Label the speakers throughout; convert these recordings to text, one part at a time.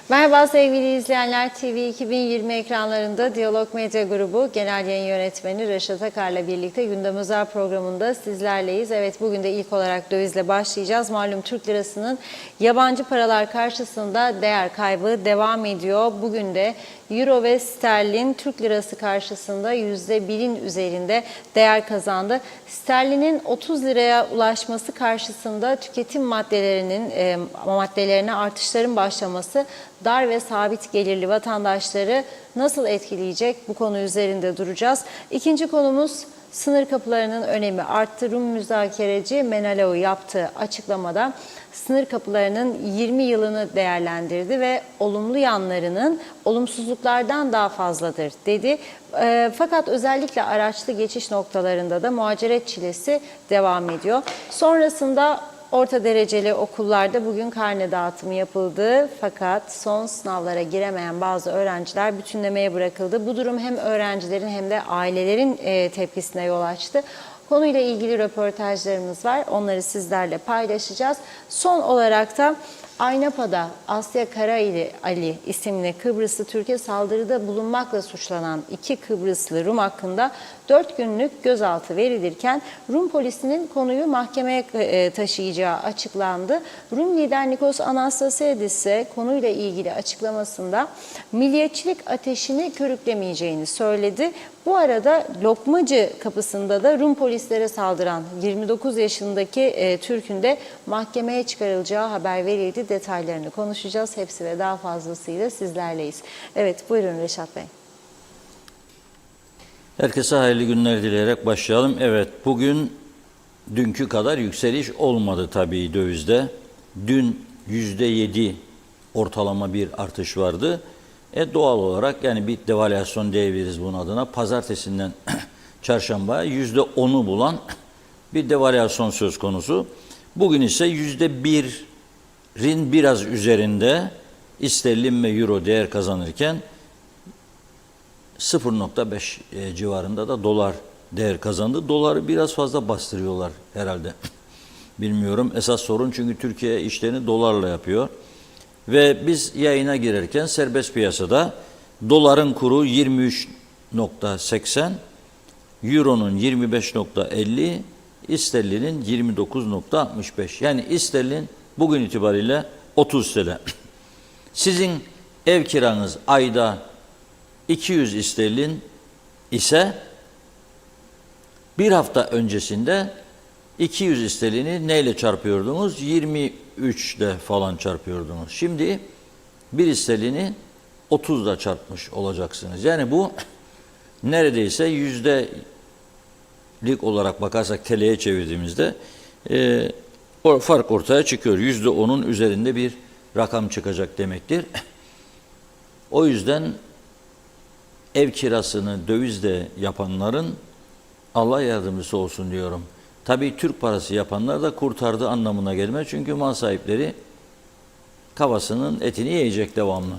Speaker 1: Merhaba sevgili izleyenler, TV 2020 ekranlarında Diyalog Medya Grubu Genel Yayın Yönetmeni Reşat Akar'la birlikte Gündem Özel programında sizlerleyiz. Evet, bugün de ilk olarak dövizle başlayacağız. Malum Türk lirasının yabancı paralar karşısında değer kaybı devam ediyor. Bugün de Euro ve sterlin Türk lirası karşısında %1'in üzerinde değer kazandı. Sterlinin 30 liraya ulaşması karşısında tüketim maddelerine artışların başlaması dar ve sabit gelirli vatandaşları nasıl etkileyecek? Bu konu üzerinde duracağız. İkinci konumuz sınır kapılarının önemi arttı. Rum müzakereci Menaleu yaptığı açıklamada sınır kapılarının 20 yılını değerlendirdi ve olumlu yanlarının olumsuzluklardan daha fazladır dedi. Fakat özellikle araçlı geçiş noktalarında da muhaciret çilesi devam ediyor. Sonrasında orta dereceli okullarda bugün karne dağıtımı yapıldı. Fakat son sınavlara giremeyen bazı öğrenciler bütünlemeye bırakıldı. Bu durum hem öğrencilerin hem de ailelerin tepkisine yol açtı. Konuyla ilgili röportajlarımız var. Onları sizlerle paylaşacağız. Son olarak da Aynapa'da Asya Karaali isimli Kıbrıslı Türk'e saldırıda bulunmakla suçlanan 2 Kıbrıslı Rum hakkında 4 günlük gözaltı verilirken Rum polisinin konuyu mahkemeye taşıyacağı açıklandı. Rum lider Nikos Anastasiadis ise konuyla ilgili açıklamasında milliyetçilik ateşini körüklemeyeceğini söyledi. Bu arada Lokmacı kapısında da Rum polislere saldıran 29 yaşındaki Türk'ün de mahkemeye çıkarılacağı haber verildi. Detaylarını konuşacağız. Hepsi ve daha fazlasıyla sizlerleyiz. Evet, buyurun Reşat Bey.
Speaker 2: Herkese hayırlı günler dileyerek başlayalım. Evet, bugün dünkü kadar yükseliş olmadı tabii dövizde. Dün %7 ortalama bir artış vardı. Doğal olarak yani bir devalüasyon diyebiliriz bunun adına. Pazartesinden çarşambaya %10'u bulan bir devalüasyon söz konusu. Bugün ise %1'in biraz üzerinde sterlin ve euro değer kazanırken 0,5 civarında da dolar değer kazandı. Doları biraz fazla bastırıyorlar herhalde. Bilmiyorum. Esas sorun çünkü Türkiye işlerini dolarla yapıyor. Ve biz yayına girerken serbest piyasada doların kuru 23,80, euronun 25,50, sterlinin 29,65. Yani sterlin bugün itibariyle 30 TL. Sizin ev kiranız ayda 200 sterlin ise bir hafta öncesinde 200 sterlini neyle çarpıyordunuz? 23'de falan çarpıyordunuz. Şimdi bir sterlini 30'da çarpmış olacaksınız. Yani bu neredeyse yüzdelik olarak bakarsak TL'ye çevirdiğimizde o fark ortaya çıkıyor. %10'un üzerinde bir rakam çıkacak demektir. O yüzden ev kirasını dövizle yapanların Allah yardımcısı olsun diyorum. Tabii Türk parası yapanlar da kurtardığı anlamına gelmez. Çünkü mal sahipleri kafasının etini yiyecek devamlı.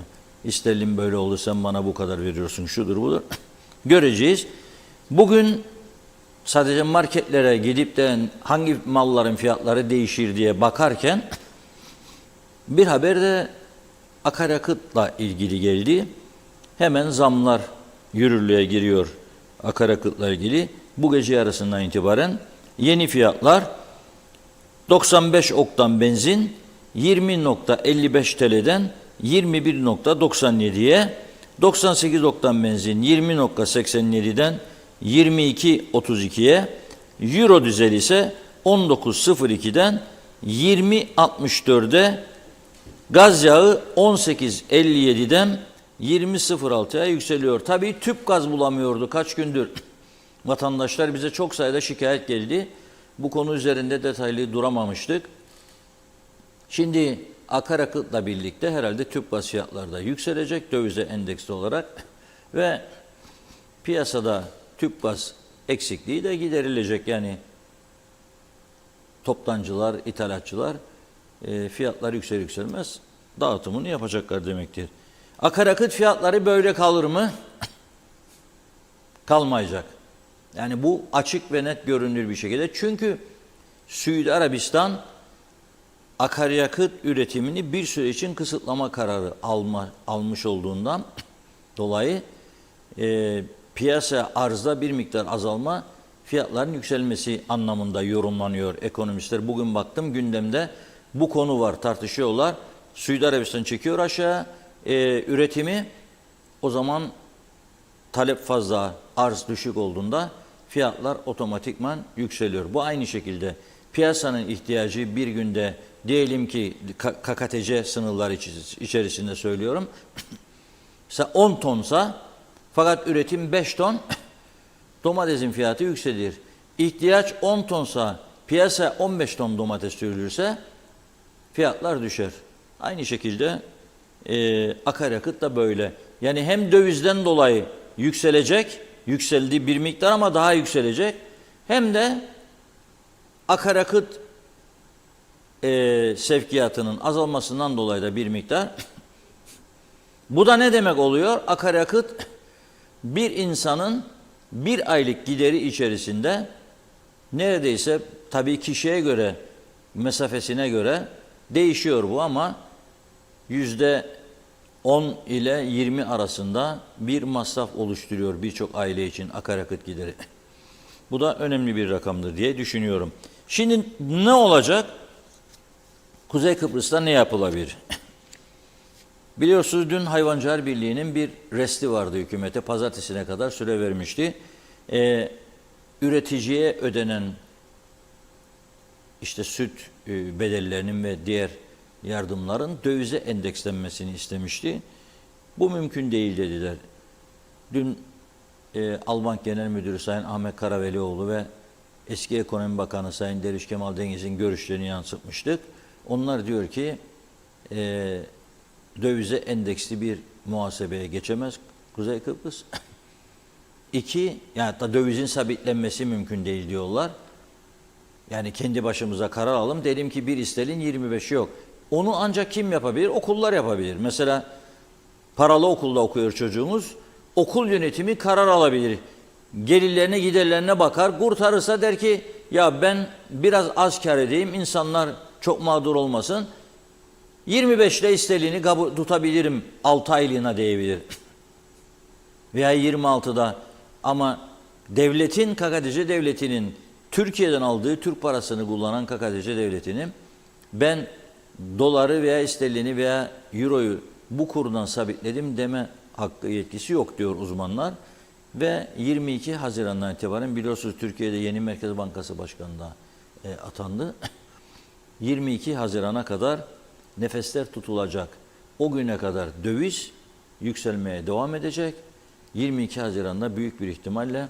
Speaker 2: İsterlim böyle oldu, sen bana bu kadar veriyorsun, şudur budur. Göreceğiz. Bugün sadece marketlere gidip de hangi malların fiyatları değişir diye bakarken bir haber de akaryakıtla ilgili geldi. Hemen zamlar yürürlüğe giriyor akaryakıtla ilgili. Bu gece yarısından itibaren yeni fiyatlar 95 oktan benzin 20,55 TL'den 21,97'ye, 98 oktan benzin 20,87'den 22,32'ye, euro dizel ise 19,02'den 20,64'e, gaz yağı 18,57'den 20,06'ya yükseliyor. Tabii tüp gaz bulamıyordu kaç gündür. Vatandaşlar bize çok sayıda şikayet geldi. Bu konu üzerinde detaylı duramamıştık. Şimdi akaryakıtla birlikte herhalde tüp gaz fiyatları da yükselecek dövize endeksli olarak ve piyasada tüp gaz eksikliği de giderilecek. Yani toptancılar, ithalatçılar fiyatlar yükselmez dağıtımını yapacaklar demektir. Akaryakıt fiyatları böyle kalır mı? Kalmayacak. Yani bu açık ve net görünür bir şekilde. Çünkü Suudi Arabistan akaryakıt üretimini bir süre için kısıtlama kararı almış olduğundan dolayı piyasa arzda bir miktar azalma, fiyatların yükselmesi anlamında yorumlanıyor ekonomistler. Bugün baktım gündemde bu konu var, tartışıyorlar. Suudi Arabistan çekiyor aşağı üretimi. O zaman talep fazla, arz düşük olduğunda fiyatlar otomatikman yükseliyor. Bu aynı şekilde piyasanın ihtiyacı bir günde diyelim ki KKTC sınırları içerisinde söylüyorum. Mesela 10 tonsa fakat üretim 5 ton, domatesin fiyatı yükselir. İhtiyaç 10 tonsa piyasa 15 ton domates sürülürse fiyatlar düşer. Aynı şekilde akaryakıt da böyle. Yani hem dövizden dolayı yükselecek, yükseldiği bir miktar ama daha yükselecek. Hem de akaryakıt sevkiyatının azalmasından dolayı da bir miktar. Bu da ne demek oluyor? Akaryakıt bir insanın bir aylık gideri içerisinde neredeyse tabii kişiye göre, mesafesine göre değişiyor bu ama %10 ile 20 arasında bir masraf oluşturuyor birçok aile için akaryakıt gideri. Bu da önemli bir rakamdır diye düşünüyorum. Şimdi ne olacak? Kuzey Kıbrıs'ta ne yapılabilir? Biliyorsunuz dün Hayvancılar Birliği'nin bir resti vardı hükümete. Pazartesine kadar süre vermişti. Üreticiye ödenen işte süt bedellerinin ve diğer yardımların dövize endekslenmesini istemişti. Bu mümkün değil dediler. Dün Albank Genel Müdürü Sayın Ahmet Karavelioğlu ve eski Ekonomi Bakanı Sayın Deriş Kemal Dengiz'in görüşlerini yansıtmıştık. Onlar diyor ki dövize endeksli bir muhasebeye geçemez Kuzey Kıbrıs. İki, yani da dövizin sabitlenmesi mümkün değil diyorlar. Yani kendi başımıza karar alalım. Dedim ki bir sterlin 25 yok. Onu ancak kim yapabilir? Okullar yapabilir. Mesela paralı okulda okuyor çocuğumuz. Okul yönetimi karar alabilir. Gelirlerine giderlerine bakar. Kurtarırsa der ki ya ben biraz az kar edeyim. İnsanlar çok mağdur olmasın. 25 ile sterlini tutabilirim 6 aylığına diyebilir. Veya 26'da ama devletin, KKTC devletinin Türkiye'den aldığı Türk parasını kullanan KKTC devletinin ben doları veya sterlini veya euroyu bu kurdan sabitledim deme hakkı yetkisi yok diyor uzmanlar. Ve 22 Haziran'dan itibaren biliyorsunuz Türkiye'de yeni Merkez Bankası Başkanı'na atandı. 22 Haziran'a kadar nefesler tutulacak. O güne kadar döviz yükselmeye devam edecek. 22 Haziran'da büyük bir ihtimalle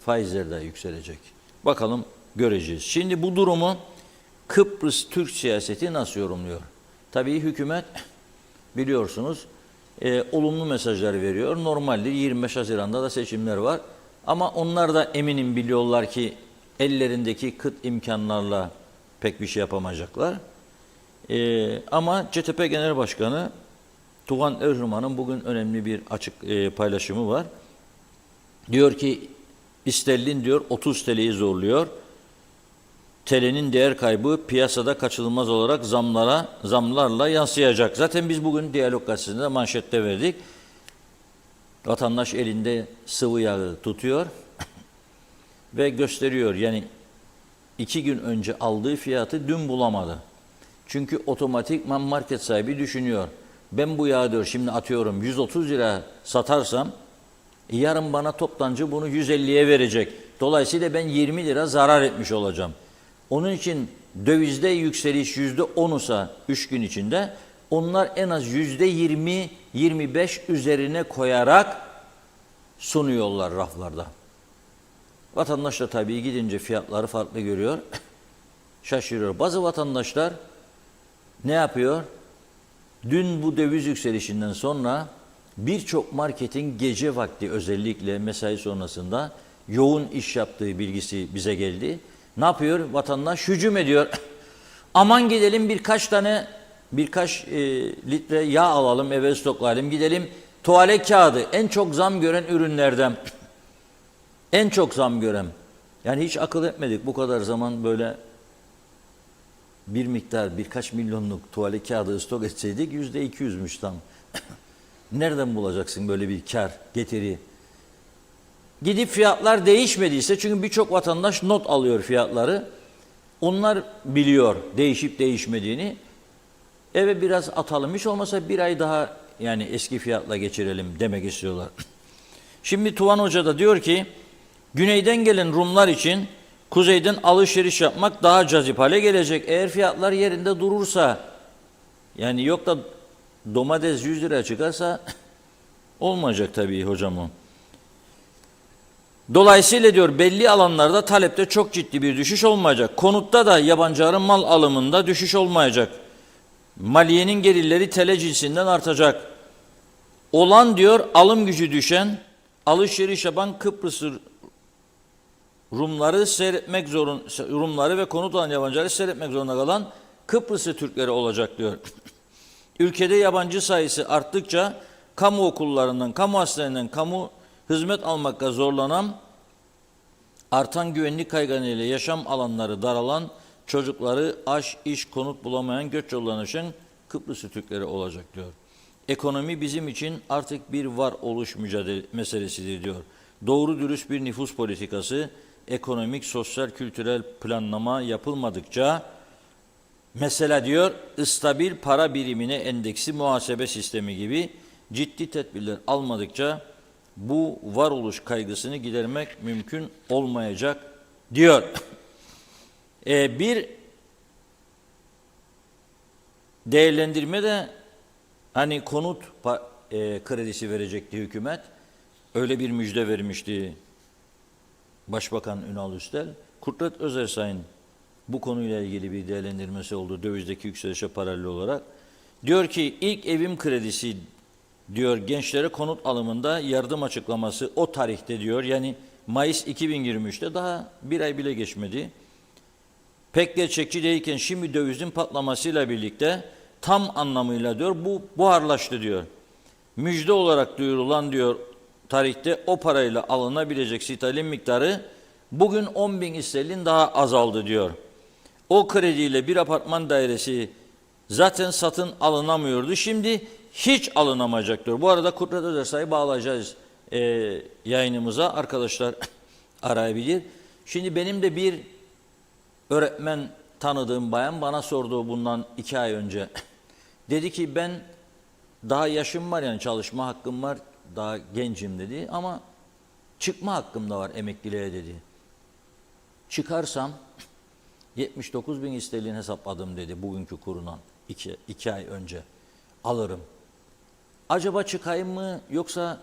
Speaker 2: faizler de yükselecek. Bakalım göreceğiz. Şimdi bu durumu Kıbrıs Türk siyaseti nasıl yorumluyor? Tabii hükümet biliyorsunuz olumlu mesajlar veriyor. Normaldir 25 Haziran'da da seçimler var. Ama onlar da eminim biliyorlar ki ellerindeki kıt imkanlarla pek bir şey yapamayacaklar. Ama CTP Genel Başkanı Tuğhan Erhürman'ın bugün önemli bir açık paylaşımı var. Diyor ki sterlin diyor 30 TL'yi zorluyor. TL'nin değer kaybı piyasada kaçınılmaz olarak zamlarla yansıyacak. Zaten biz bugün Diyalog Gazetesi'nde manşette verdik. Vatandaş elinde sıvı yağı tutuyor ve gösteriyor. Yani 2 gün önce aldığı fiyatı dün bulamadı. Çünkü otomatikman market sahibi düşünüyor. Ben bu yağı diyor şimdi atıyorum 130 lira satarsam yarın bana toptancı bunu 150'ye verecek. Dolayısıyla ben 20 lira zarar etmiş olacağım. Onun için dövizde yükseliş %10'usa 3 gün içinde onlar en az %20-25 üzerine koyarak sunuyorlar raflarda. Vatandaş da tabii gidince fiyatları farklı görüyor. Şaşırıyor. Bazı vatandaşlar ne yapıyor? Dün bu döviz yükselişinden sonra birçok marketin gece vakti özellikle mesai sonrasında yoğun iş yaptığı bilgisi bize geldi. Ne yapıyor? Vatandaş hücum ediyor. Aman gidelim birkaç litre yağ alalım, eve stoklayalım. Gidelim tuvalet kağıdı en çok zam gören ürünlerden. En çok zam gören. Yani hiç akıl etmedik bu kadar zaman böyle bir miktar birkaç milyonluk tuvalet kağıdı stok etseydik %200'müş tam. Nereden bulacaksın böyle bir kar, getiri? Gidip fiyatlar değişmediyse, çünkü birçok vatandaş not alıyor fiyatları. Onlar biliyor değişip değişmediğini. Eve biraz atalım, hiç olmasa bir ay daha yani eski fiyatla geçirelim demek istiyorlar. Şimdi Tuvan Hoca da diyor ki, güneyden gelen Rumlar için kuzeyden alışveriş yapmak daha cazip hale gelecek. Eğer fiyatlar yerinde durursa, yani yok da domates 100 lira çıkarsa olmayacak tabii hocam o. Dolayısıyla diyor belli alanlarda talepte çok ciddi bir düşüş olmayacak. Konutta da yabancıların mal alımında düşüş olmayacak. Maliyenin gelirleri TL cinsinden artacak. Olan diyor alım gücü düşen, alışveriş yapan Kıbrıs Rumları seyretmek zorunda, Rumları ve konut alan yabancıları seyretmek zorunda kalan Kıbrıslı Türkleri olacak diyor. Ülkede yabancı sayısı arttıkça kamu okullarından, kamu hastanelerinden, kamu hizmet almakta zorlanan, artan güvenlik kaygılarıyla yaşam alanları daralan, çocukları aş, iş, konut bulamayan, göç yollarına düşen Kıbrıslı Türkleri olacak diyor. Ekonomi bizim için artık bir varoluş mücadele meselesidir diyor. Doğru dürüst bir nüfus politikası, ekonomik, sosyal, kültürel planlama yapılmadıkça, mesela diyor, stabil para birimine endeksi muhasebe sistemi gibi ciddi tedbirler almadıkça bu varoluş kaygısını gidermek mümkün olmayacak diyor. Bir değerlendirme de hani konut kredisi verecekti hükümet. Öyle bir müjde vermişti Başbakan Ünal Üstel. Kudret Özersay'ın bu konuyla ilgili bir değerlendirmesi oldu dövizdeki yükselişe paralel olarak. Diyor ki ilk evim kredisi diyor gençlere konut alımında yardım açıklaması o tarihte diyor, yani Mayıs 2023'te, daha bir ay bile geçmedi. Pek gerçekçi değilken şimdi dövizin patlamasıyla birlikte tam anlamıyla diyor bu buharlaştı diyor. Müjde olarak duyurulan diyor tarihte o parayla alınabilecek sterlin miktarı bugün 10.000 sterlin daha azaldı diyor. O krediyle bir apartman dairesi zaten satın alınamıyordu. Şimdi hiç alınamayacak diyor. Bu arada Kudret Özersay'ı bağlayacağız yayınımıza. Arkadaşlar arayabilir. Şimdi benim de bir öğretmen tanıdığım bayan bana sordu bundan 2 ay önce. Dedi ki ben daha yaşım var, yani çalışma hakkım var, daha gencim dedi, ama çıkma hakkım da var emekliliğe dedi. Çıkarsam 79.000 sterlin hesapladım dedi bugünkü kurundan 2 ay önce. Alırım. Acaba çıkayım mı yoksa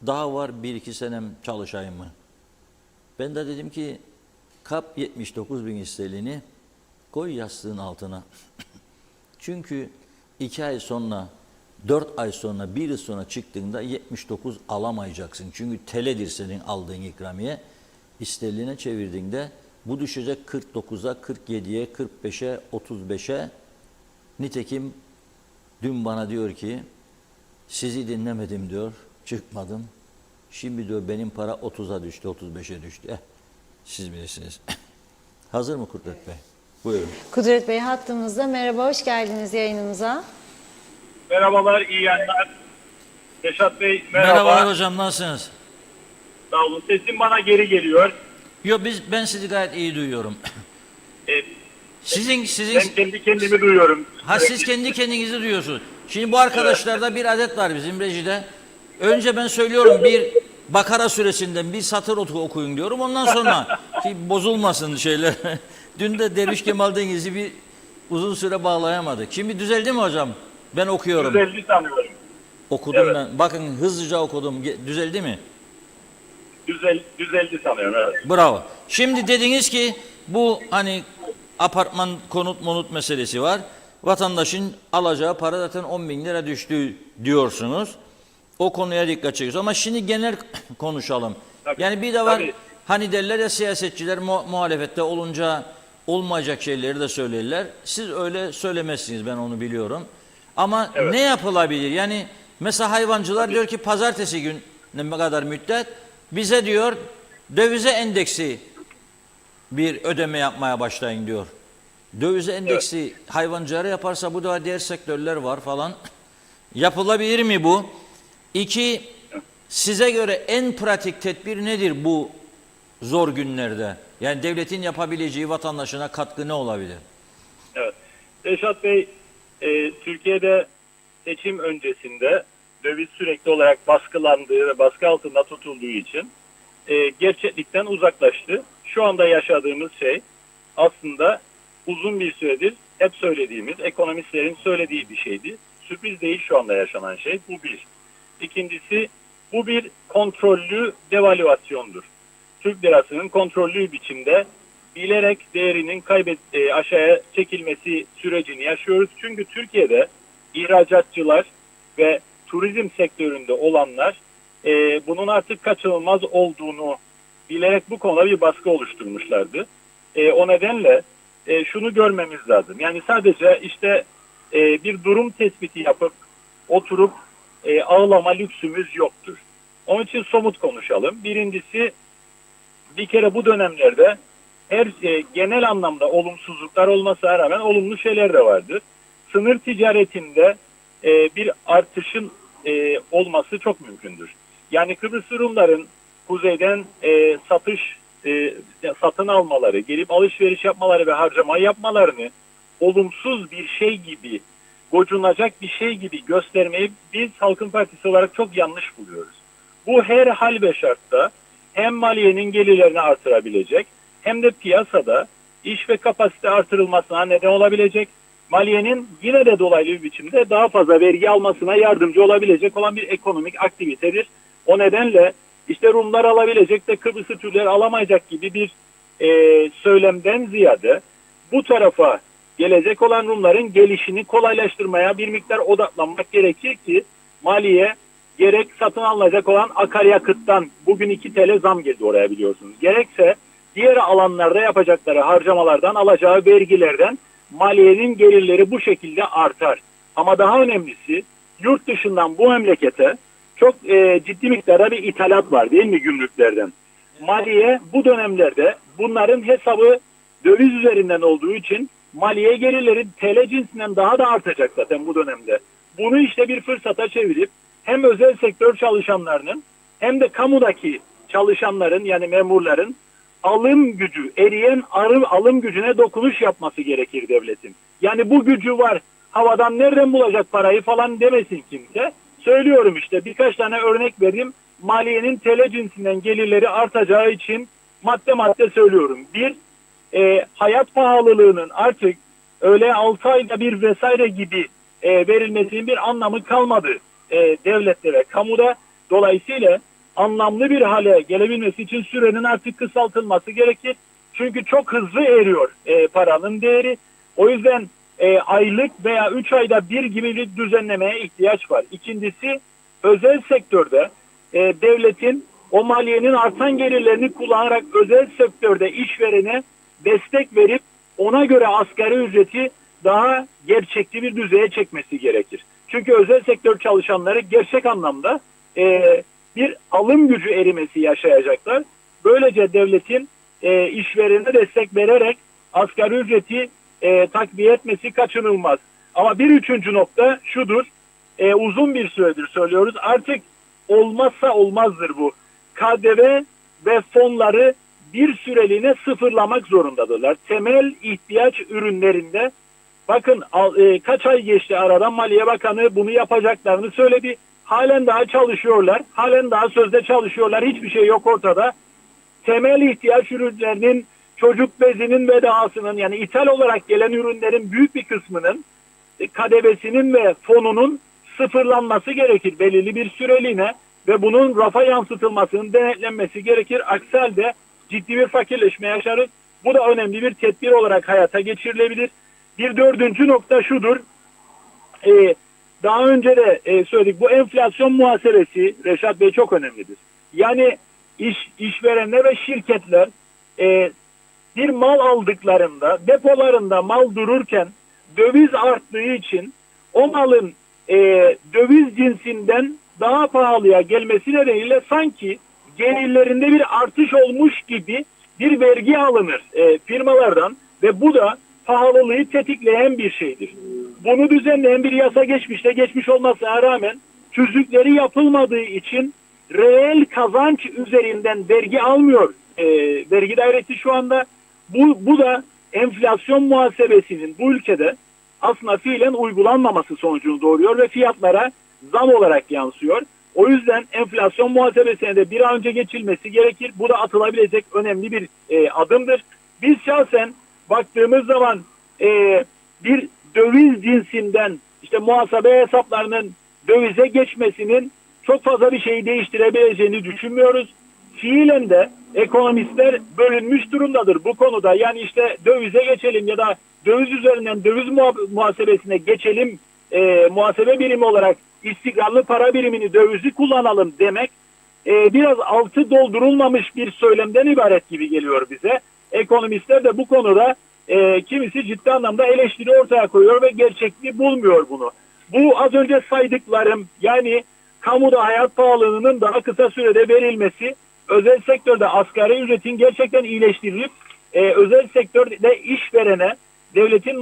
Speaker 2: daha var 1-2 senem çalışayım mı? Ben de dedim ki kap 79.000 sterlini, koy yastığın altına. Çünkü 2 ay sonra, 4 ay sonra, 1 yıl sonra çıktığında 79 alamayacaksın. Çünkü TL'dir senin aldığın ikramiye. Sterline çevirdiğinde bu düşecek 49'a, 47'ye, 45'e, 35'e. Nitekim dün bana diyor ki sizi dinlemedim diyor, çıkmadım. Şimdi diyor benim para 30'a düştü, 35'e düştü. Siz bilirsiniz. Hazır mı Kudret Bey? Buyurun.
Speaker 1: Kudret Bey hattımızda. Merhaba, hoş geldiniz yayınımıza.
Speaker 3: Merhabalar, iyi yayınlar. Reşat Bey, merhaba.
Speaker 2: Merhabalar hocam, nasılsınız?
Speaker 3: Sağ olun. Sesim bana geri geliyor.
Speaker 2: Yok, ben sizi gayet iyi duyuyorum.
Speaker 3: Ee,
Speaker 2: Sizin
Speaker 3: Ben kendi kendimi duyuyorum.
Speaker 2: siz kendi kendinizi duyuyorsunuz. Şimdi bu arkadaşlarda bir adet var bizim rejide. Önce ben söylüyorum, bir Bakara suresinden bir satır okuyun diyorum. Ondan sonra ki bozulmasın şeyler. Dün de Derviş Kemal Dengiz'i bir uzun süre bağlayamadık. Şimdi düzeldi mi hocam? Ben okuyorum.
Speaker 3: Düzeldi sanıyorum.
Speaker 2: Okudum
Speaker 3: Evet.
Speaker 2: ben. Bakın hızlıca okudum. Düzeldi mi?
Speaker 3: Düzeldi sanıyorum. Evet.
Speaker 2: Bravo. Şimdi dediniz ki bu hani apartman konut meselesi var. Vatandaşın alacağı para zaten 10.000 lira düştü diyorsunuz. O konuya dikkat çekiyoruz. Ama şimdi genel konuşalım.
Speaker 3: Tabii,
Speaker 2: Yani bir de var,
Speaker 3: tabii.
Speaker 2: hani derler ya siyasetçiler muhalefette olunca olmayacak şeyleri de söylerler. Siz öyle söylemezsiniz, ben onu biliyorum. Ama
Speaker 3: Evet.
Speaker 2: ne yapılabilir? Yani mesela hayvancılar diyor ki pazartesi gün ne kadar müddet bize diyor dövize endeksi bir ödeme yapmaya başlayın diyor. Döviz endeksi hayvancılığı yaparsa bu da diğer sektörler var falan. Yapılabilir mi bu? İki, size göre en pratik tedbir nedir bu zor günlerde? Yani devletin yapabileceği vatandaşına katkı ne olabilir?
Speaker 3: Evet. Reşat Bey, Türkiye'de seçim öncesinde döviz sürekli olarak baskılandığı ve baskı altında tutulduğu için gerçeklikten uzaklaştı. Şu anda yaşadığımız şey aslında uzun bir süredir hep söylediğimiz, ekonomistlerin söylediği bir şeydi. Sürpriz değil şu anda yaşanan şey. Bu bir. İkincisi, bu bir kontrollü devalüasyondur. Türk lirasının kontrollü biçimde bilerek değerinin aşağıya çekilmesi sürecini yaşıyoruz. Çünkü Türkiye'de ihracatçılar ve turizm sektöründe olanlar bunun artık kaçınılmaz olduğunu bilerek bu konuda bir baskı oluşturmuşlardı. O nedenle şunu görmemiz lazım. Yani sadece işte bir durum tespiti yapıp oturup ağlama lüksümüz yoktur. Onun için somut konuşalım. Birincisi, bir kere bu dönemlerde genel anlamda olumsuzluklar olmasına rağmen olumlu şeyler de vardır. Sınır ticaretinde bir artışın olması çok mümkündür. Yani Kıbrıs Rumların kuzeyden satın almaları, gelip alışveriş yapmaları ve harcama yapmalarını olumsuz bir şey gibi, gocunacak bir şey gibi göstermeyi biz Halkın Partisi olarak çok yanlış buluyoruz. Bu her hal ve şartta hem maliyenin gelirlerini artırabilecek hem de piyasada iş ve kapasite artırılmasına neden olabilecek, maliyenin yine de dolaylı bir biçimde daha fazla vergi almasına yardımcı olabilecek olan bir ekonomik aktivitedir. O nedenle işte Rumlar alabilecek de Kıbrıs'ı Türkler alamayacak gibi bir söylemden ziyade bu tarafa gelecek olan Rumların gelişini kolaylaştırmaya bir miktar odaklanmak gerekir ki maliye gerek satın alınacak olan akaryakıttan bugün 2 TL zam geldi oraya biliyorsunuz. Gerekse diğer alanlarda yapacakları harcamalardan alacağı vergilerden maliyenin gelirleri bu şekilde artar. Ama daha önemlisi yurt dışından bu memlekete çok ciddi miktarda bir ithalat var değil mi gümrüklerden? Maliye bu dönemlerde bunların hesabı döviz üzerinden olduğu için maliye gelirleri TL cinsinden daha da artacak zaten bu dönemde. Bunu işte bir fırsata çevirip hem özel sektör çalışanlarının hem de kamudaki çalışanların yani memurların alım gücü, eriyen alım gücüne dokunuş yapması gerekir devletin. Yani bu gücü var, havadan nereden bulacak parayı falan demesin kimse. Söylüyorum işte birkaç tane örnek vereyim. Maliyenin TL cinsinden gelirleri artacağı için madde madde söylüyorum. Bir, hayat pahalılığının artık öyle 6 ayda bir vesaire gibi verilmesinin bir anlamı kalmadı devlette ve kamuda. Dolayısıyla anlamlı bir hale gelebilmesi için sürenin artık kısaltılması gerekir. Çünkü çok hızlı eriyor paranın değeri. O yüzden aylık veya 3 ayda bir gibi bir düzenlemeye ihtiyaç var. İkincisi, özel sektörde devletin o maliyenin artan gelirlerini kullanarak özel sektörde işverene destek verip ona göre asgari ücreti daha gerçekçi bir düzeye çekmesi gerekir. Çünkü özel sektör çalışanları gerçek anlamda bir alım gücü erimesi yaşayacaklar. Böylece devletin işverene destek vererek asgari ücreti takviye etmesi kaçınılmaz. Ama bir üçüncü nokta şudur. Uzun bir süredir söylüyoruz. Artık olmazsa olmazdır bu. KDV ve fonları bir süreliğine sıfırlamak zorundadırlar. Temel ihtiyaç ürünlerinde bakın kaç ay geçti aradan Maliye Bakanı bunu yapacaklarını söyledi. Halen daha çalışıyorlar. Halen daha sözde çalışıyorlar. Hiçbir şey yok ortada. Temel ihtiyaç ürünlerinin çocuk bezinin ve dahasının yani ithal olarak gelen ürünlerin büyük bir kısmının KDV'sinin ve fonunun sıfırlanması gerekir belirli bir süreliğine ve bunun rafa yansıtılmasının denetlenmesi gerekir. Aksi halde ciddi bir fakirleşme yaşarız. Bu da önemli bir tedbir olarak hayata geçirilebilir. Bir dördüncü nokta şudur. Daha önce de söyledik. Bu enflasyon muhasebesi Reşat Bey çok önemlidir. Yani işverenler ve şirketler bir mal aldıklarında depolarında mal dururken döviz arttığı için o malın döviz cinsinden daha pahalıya gelmesi nedeniyle sanki gelirlerinde bir artış olmuş gibi bir vergi alınır firmalardan ve bu da pahalılığı tetikleyen bir şeydir. Bunu düzenleyen bir yasa geçmişte geçmiş olmasına rağmen tüzükleri yapılmadığı için reel kazanç üzerinden vergi almıyor vergi dairesi şu anda. Bu da enflasyon muhasebesinin bu ülkede aslında fiilen uygulanmaması sonucunu doğuruyor ve fiyatlara zam olarak yansıyor. O yüzden enflasyon muhasebesine de bir an önce geçilmesi gerekir. Bu da atılabilecek önemli bir adımdır. Biz şahsen baktığımız zaman bir döviz cinsinden işte muhasebe hesaplarının dövize geçmesinin çok fazla bir şeyi değiştirebileceğini düşünmüyoruz. Fiilen de ekonomistler bölünmüş durumdadır bu konuda. Yani işte dövize geçelim ya da döviz üzerinden döviz muhasebesine geçelim, muhasebe birimi olarak istikrarlı para birimini dövizi kullanalım demek biraz altı doldurulmamış bir söylemden ibaret gibi geliyor bize. Ekonomistler de bu konuda kimisi ciddi anlamda eleştiri ortaya koyuyor ve gerçekliği bulmuyor bunu. Bu az önce saydıklarım, yani kamuda hayat pahalılığının daha kısa sürede verilmesi, özel sektörde asgari ücretin gerçekten iyileştirilip özel sektörde işverene devletin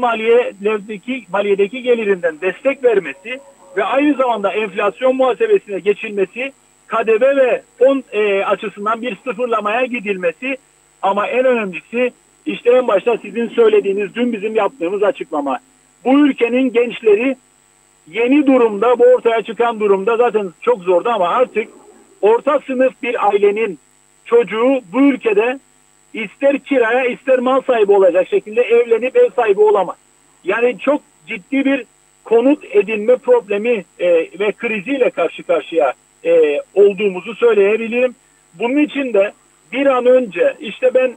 Speaker 3: maliyedeki gelirinden destek vermesi ve aynı zamanda enflasyon muhasebesine geçilmesi, KDV ve fon açısından bir sıfırlamaya gidilmesi, ama en önemlisi işte en başta sizin söylediğiniz, dün bizim yaptığımız açıklama. Bu ülkenin gençleri yeni durumda, bu ortaya çıkan durumda zaten çok zordu ama artık orta sınıf bir ailenin çocuğu bu ülkede ister kiraya ister mal sahibi olacak şekilde evlenip ev sahibi olamaz. Yani çok ciddi bir konut edinme problemi ve kriziyle karşı karşıya olduğumuzu söyleyebilirim. Bunun için de bir an önce işte ben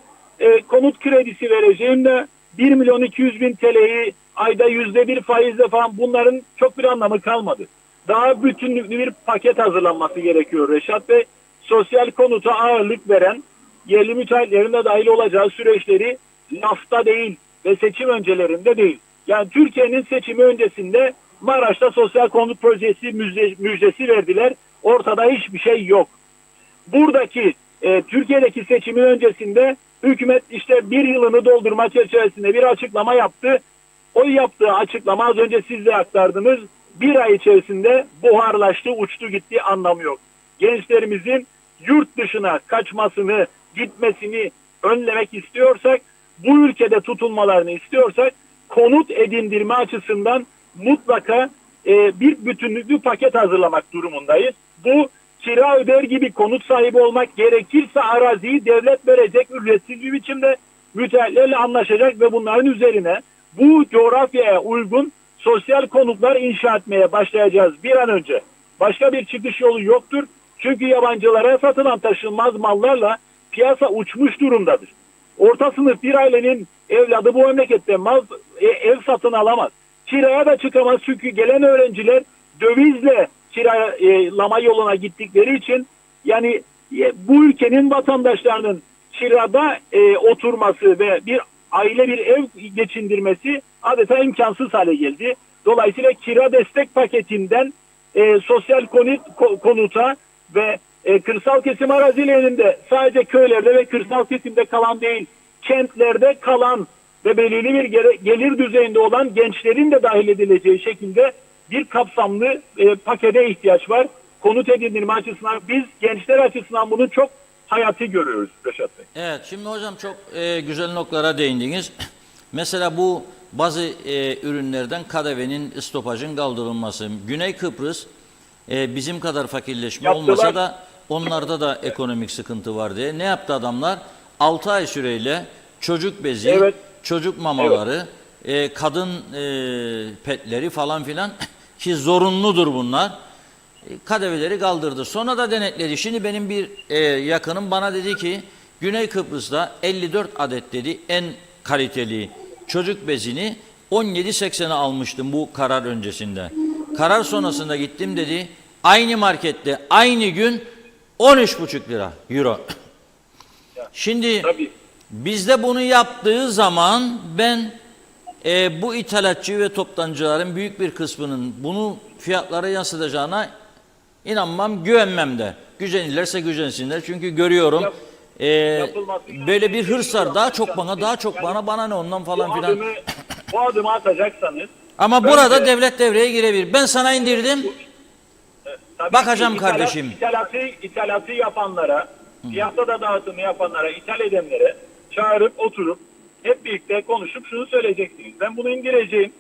Speaker 3: konut kredisi vereceğim de 1.200.000 TL'yi ayda %1 faizle falan, bunların çok bir anlamı kalmadı. Daha bütünlüklü bir paket hazırlanması gerekiyor Reşat Bey. Sosyal konuta ağırlık veren, yerli müteahhitlerin de dahil olacağı süreçleri lafta değil ve seçim öncelerinde değil. Yani Türkiye'nin seçimi öncesinde Maraş'ta sosyal konut projesi müjdesi verdiler. Ortada hiçbir şey yok. Buradaki Türkiye'deki seçimin öncesinde hükümet işte bir yılını doldurma çerçevesinde bir açıklama yaptı. O yaptığı açıklama az önce siz de aktardınız. Bir ay içerisinde buharlaştı, uçtu gitti, anlamı yok. Gençlerimizin yurt dışına kaçmasını, gitmesini önlemek istiyorsak, bu ülkede tutulmalarını istiyorsak, konut edindirme açısından mutlaka bir bütünlüklü paket hazırlamak durumundayız. Bu kira öder gibi konut sahibi olmak, gerekirse araziyi devlet verecek, ücretsiz bir biçimde müteahhitlerle anlaşacak ve bunların üzerine bu coğrafyaya uygun sosyal konutlar inşa etmeye başlayacağız bir an önce. Başka bir çıkış yolu yoktur. Çünkü yabancılara satılan taşınmaz mallarla piyasa uçmuş durumdadır. Orta sınıf bir ailenin evladı bu memlekette ev satın alamaz. Kiraya da çıkamaz çünkü gelen öğrenciler dövizle kiralama yoluna gittikleri için, yani bu ülkenin vatandaşlarının kirada oturması ve bir aile bir ev geçindirmesi adeta imkansız hale geldi. Dolayısıyla kira destek paketinden sosyal konuta ve kırsal kesim arazilerinde, sadece köylerde ve kırsal kesimde kalan değil, kentlerde kalan ve belirli bir gelir düzeyinde olan gençlerin de dahil edileceği şekilde bir kapsamlı pakete ihtiyaç var. Konut edindirme açısından, biz gençler açısından bunu çok hayati görüyoruz Reşat Bey.
Speaker 2: Evet, şimdi hocam çok güzel noktalara değindiniz. Mesela bu bazı ürünlerden KDV'nin, stopajın kaldırılması. Güney Kıbrıs bizim kadar fakirleşme
Speaker 3: Yaptılar.
Speaker 2: olmasa da onlarda da ekonomik sıkıntı var diye. Ne yaptı adamlar? 6 ay süreyle çocuk bezi,
Speaker 3: Evet.
Speaker 2: çocuk mamaları, kadın petleri falan filan ki zorunludur bunlar. KDV'leri kaldırdı. Sonra da denetledi. Şimdi benim bir yakınım bana dedi ki Güney Kıbrıs'ta 54 adet dedi en kaliteli çocuk bezini 17.80'e almıştım bu karar öncesinde. Karar sonrasında gittim dedi. Aynı markette aynı gün 13,5 lira euro. Şimdi
Speaker 3: Tabii.
Speaker 2: bizde bunu yaptığı zaman ben bu ithalatçı ve toptancıların büyük bir kısmının bunu fiyatlara yansıtacağına İnanmam, güvenmem de. Gücenirlerse gücensinler. Çünkü görüyorum
Speaker 3: yapılması
Speaker 2: böyle bir hırs var. Daha çok
Speaker 3: yapılması
Speaker 2: bana, daha çok
Speaker 3: yani
Speaker 2: bana ne ondan falan filan.
Speaker 3: bu adımı atacaksanız
Speaker 2: Ama
Speaker 3: önce-
Speaker 2: burada devlet devreye girebilir. Ben sana indirdim.
Speaker 3: tabii
Speaker 2: Bakacağım
Speaker 3: ki
Speaker 2: kardeşim.
Speaker 3: ithalatı yapanlara, piyasada dağıtımı yapanlara, ithal edenlere çağırıp oturup hep birlikte konuşup şunu söyleyeceksiniz. Ben bunu indireceğim.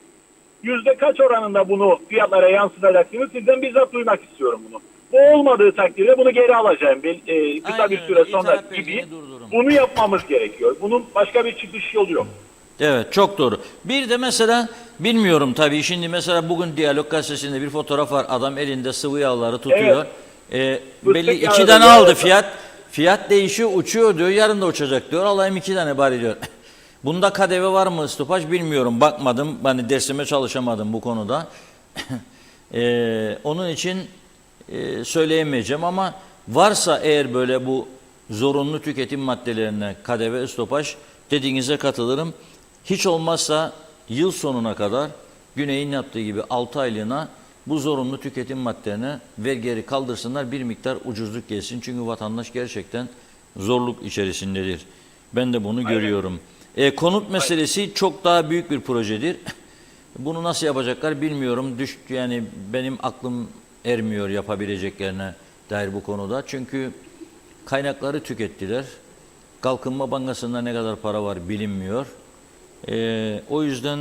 Speaker 3: Yüzde kaç oranında bunu fiyatlara yansıtacaksınız? Sizden bizzat duymak istiyorum bunu. Bu olmadığı takdirde bunu geri alacağım. Kısa bir
Speaker 2: Aynen
Speaker 3: süre
Speaker 2: öyle.
Speaker 3: sonra
Speaker 2: İthalat
Speaker 3: gibi
Speaker 2: belgeni durdurun.
Speaker 3: bunu yapmamız gerekiyor. Bunun başka bir çıkış yolu yok.
Speaker 2: Evet, çok doğru. Bir de mesela bilmiyorum tabii, şimdi mesela bugün Diyalog Gazetesi'nde bir fotoğraf var. Adam elinde sıvı yağları tutuyor. Belli
Speaker 3: Fıstık
Speaker 2: 2
Speaker 3: yağı
Speaker 2: tane
Speaker 3: da
Speaker 2: aldı
Speaker 3: yağı da.
Speaker 2: fiyat. Fiyat değişiyor, uçuyor diyor. Yarın da uçacak diyor. Alayım 2 tane bari diyor. Bunda KDV var mı stopaj bilmiyorum. Bakmadım. Ben dersime çalışamadım bu konuda. Onun için söyleyemeyeceğim ama varsa eğer böyle bu zorunlu tüketim maddelerine KDV stopaj, dediğinize katılırım. Hiç olmazsa yıl sonuna kadar Güney'in yaptığı gibi 6 aylığına bu zorunlu tüketim maddelerine vergileri kaldırsınlar, bir miktar ucuzluk gelsin. Çünkü vatandaş gerçekten zorluk içerisindedir. Ben de bunu görüyorum. Konut meselesi çok daha büyük bir projedir. Bunu nasıl yapacaklar bilmiyorum. Yani benim aklım ermiyor yapabileceklerine dair bu konuda. Çünkü kaynakları tükettiler. Kalkınma Bankası'nda ne kadar para var bilinmiyor. O yüzden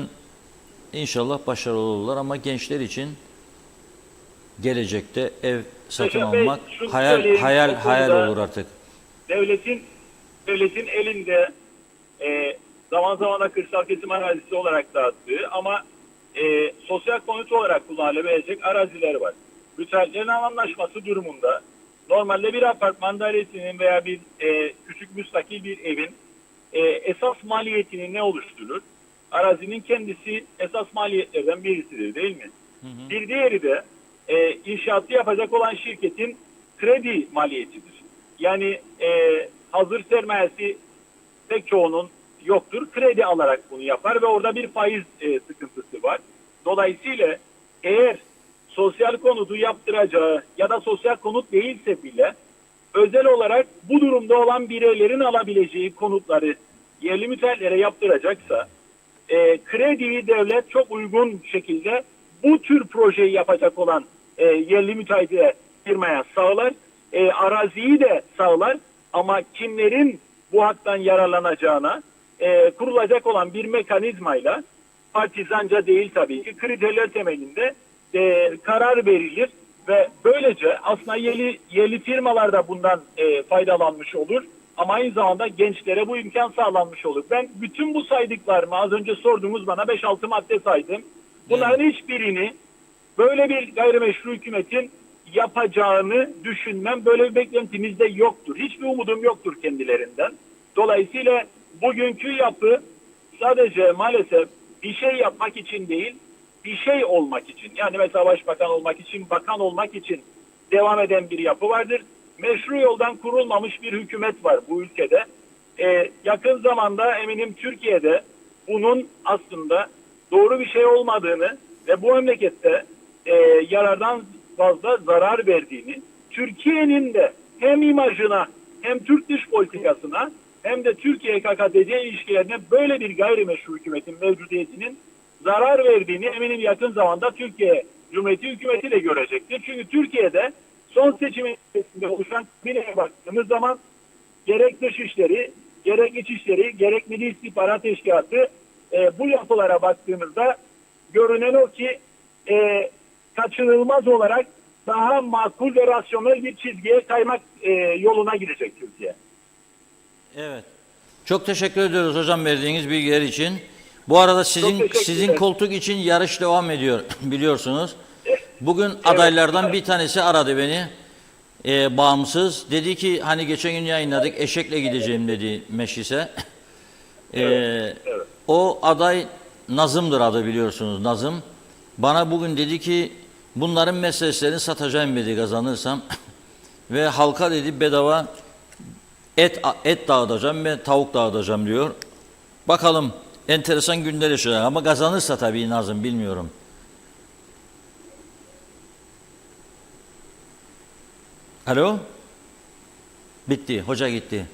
Speaker 2: inşallah başarılı olurlar ama gençler için gelecekte ev satın
Speaker 3: Reşat Bey,
Speaker 2: almak
Speaker 3: şunu
Speaker 2: hayal
Speaker 3: söyleyeyim,
Speaker 2: hayal
Speaker 3: bu
Speaker 2: hayal
Speaker 3: konuda
Speaker 2: olur artık.
Speaker 3: Devletin elinde zaman zaman da kırsal kesim arazisi olarak dağıttığı ama sosyal konut olarak kullanılabilecek araziler var. Müteahhitlerin anlaşması durumunda normalde bir apartman dairesinin veya bir küçük müstakil bir evin esas maliyetini ne oluşturur? Arazinin kendisi esas maliyetlerden birisidir, değil mi? Bir diğeri de inşaatı yapacak olan şirketin kredi maliyetidir. Yani hazır sermayesi pek çoğunun yoktur. Kredi alarak bunu yapar ve orada bir faiz sıkıntısı var. Dolayısıyla eğer sosyal konutu yaptıracağı ya da sosyal konut değilse bile özel olarak bu durumda olan bireylerin alabileceği konutları yerli müteahhitlere yaptıracaksa krediyi devlet çok uygun şekilde bu tür projeyi yapacak olan yerli müteahhite firmaya sağlar. Araziyi de sağlar ama kimlerin bu haktan yararlanacağına kurulacak olan bir mekanizmayla, partizanca değil tabii ki, kriterler temelinde karar verilir ve böylece aslında yerli firmalar da bundan faydalanmış olur ama aynı zamanda gençlere bu imkan sağlanmış olur. Ben bütün bu saydıklarımı az önce sorduğumuz bana 5-6 madde saydım. Bunların hiçbirini böyle bir gayrimeşru hükümetin yapacağını düşünmem. Böyle bir beklentimiz de yoktur. Hiçbir umudum yoktur kendilerinden. Dolayısıyla bugünkü yapı sadece maalesef bir şey yapmak için değil, bir şey olmak için. Yani mesela başbakan olmak için, bakan olmak için devam eden bir yapı vardır. Meşru yoldan kurulmamış bir hükümet var bu ülkede. Yakın zamanda eminim Türkiye'de bunun aslında doğru bir şey olmadığını ve bu memlekette yarardan fazla zarar verdiğini, Türkiye'nin de hem imajına hem Türk dış politikasına hem de Türkiye-KKTC ilişkilerine böyle bir gayrimeşru hükümetin mevcudiyetinin zarar verdiğini eminim yakın zamanda Türkiye Cumhuriyeti hükümeti de görecektir. Çünkü Türkiye'de son seçimin içerisinde oluşan kabineye baktığımız zaman gerek dışişleri, gerek içişleri, gerek Milli İstihbarat Teşkilatı bu yapılara baktığımızda görünen o ki kaçınılmaz olarak daha makul ve rasyonel bir çizgiye kaymak yoluna gidecek Türkiye.
Speaker 2: Evet. Çok teşekkür ediyoruz hocam verdiğiniz bilgiler için. Bu arada sizin koltuk için yarış devam ediyor biliyorsunuz. Bugün adaylardan bir tanesi aradı beni. Bağımsız. Dedi ki hani geçen gün yayınladık, eşekle gideceğim dedi meclise. O aday Nazım'dır adı, biliyorsunuz, Nazım. Bana bugün dedi ki bunların meselelerini satacağım dedi kazanırsam. Ve halka dedi bedava et dağıtacağım ve tavuk dağıtacağım diyor. Bakalım, enteresan günler yaşayacak ama kazanırsa tabii Nazım, bilmiyorum. Alo? Bitti, hoca gitti.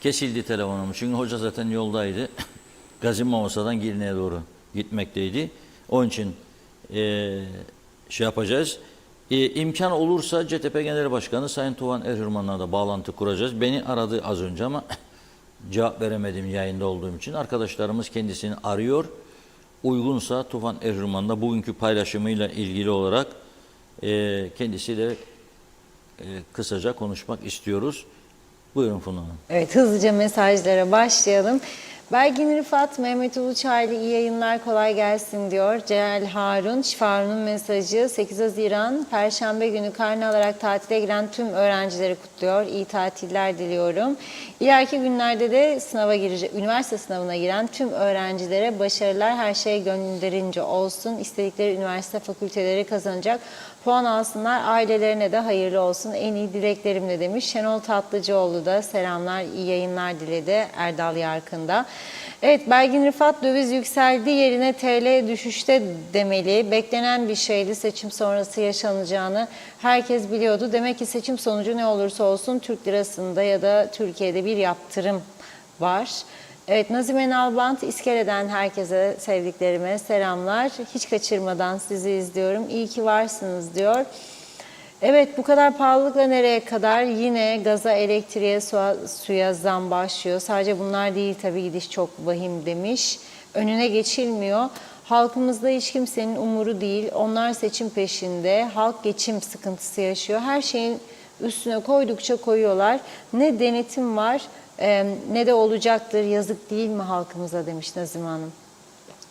Speaker 2: Kesildi telefonum. Çünkü hoca zaten yoldaydı. Gazi Mamasa'dan Girne'ye doğru gitmekteydi. Onun için şey yapacağız. İmkan olursa CTP Genel Başkanı Sayın Tufan Erhürman'la da bağlantı kuracağız. Beni aradı az önce ama cevap veremedim yayında olduğum için. Arkadaşlarımız kendisini arıyor. Uygunsa Tufan Erhürman'la bugünkü paylaşımıyla ilgili olarak kendisiyle kısaca konuşmak istiyoruz. Buyurun Funda Hanım.
Speaker 1: Evet, hızlıca mesajlara başlayalım. Belgin Rıfat, Mehmet Uluçaylı iyi yayınlar, kolay gelsin diyor. Celal Harun, Şifarun'un mesajı 8 Haziran Perşembe günü karne alarak tatile giren tüm öğrencileri kutluyor. İyi tatiller diliyorum. İleriki günlerde de sınava girecek, üniversite sınavına giren tüm öğrencilere başarılar, her şey gönlünce olsun. İstedikleri üniversite fakülteleri kazanacak. Puan alsınlar, ailelerine de hayırlı olsun. En iyi dileklerimle demiş. Şenol Tatlıcıoğlu da selamlar, iyi yayınlar diledi Erdal Yarkın'da. Evet, Belgin Rıfat, döviz yükseldi yerine TL düşüşte demeli. Beklenen bir şeydi, seçim sonrası yaşanacağını herkes biliyordu. Demek ki seçim sonucu ne olursa olsun Türk lirasında ya da Türkiye'de bir yaptırım var. Evet, Nazime Nalbant, İskele'den herkese, sevdiklerime selamlar. Hiç kaçırmadan sizi izliyorum. İyi ki varsınız diyor. Evet, bu kadar pahalılıkla nereye kadar? Yine gaza, elektriğe, suya zam başlıyor. Sadece bunlar değil tabii, gidiş çok vahim demiş. Önüne geçilmiyor. Halkımızda hiç kimsenin umuru değil. Onlar seçim peşinde. Halk geçim sıkıntısı yaşıyor. Her şeyin üstüne koydukça koyuyorlar. Ne denetim var ne de olacaktır. Yazık değil mi halkımıza demiş Nazım Hanım.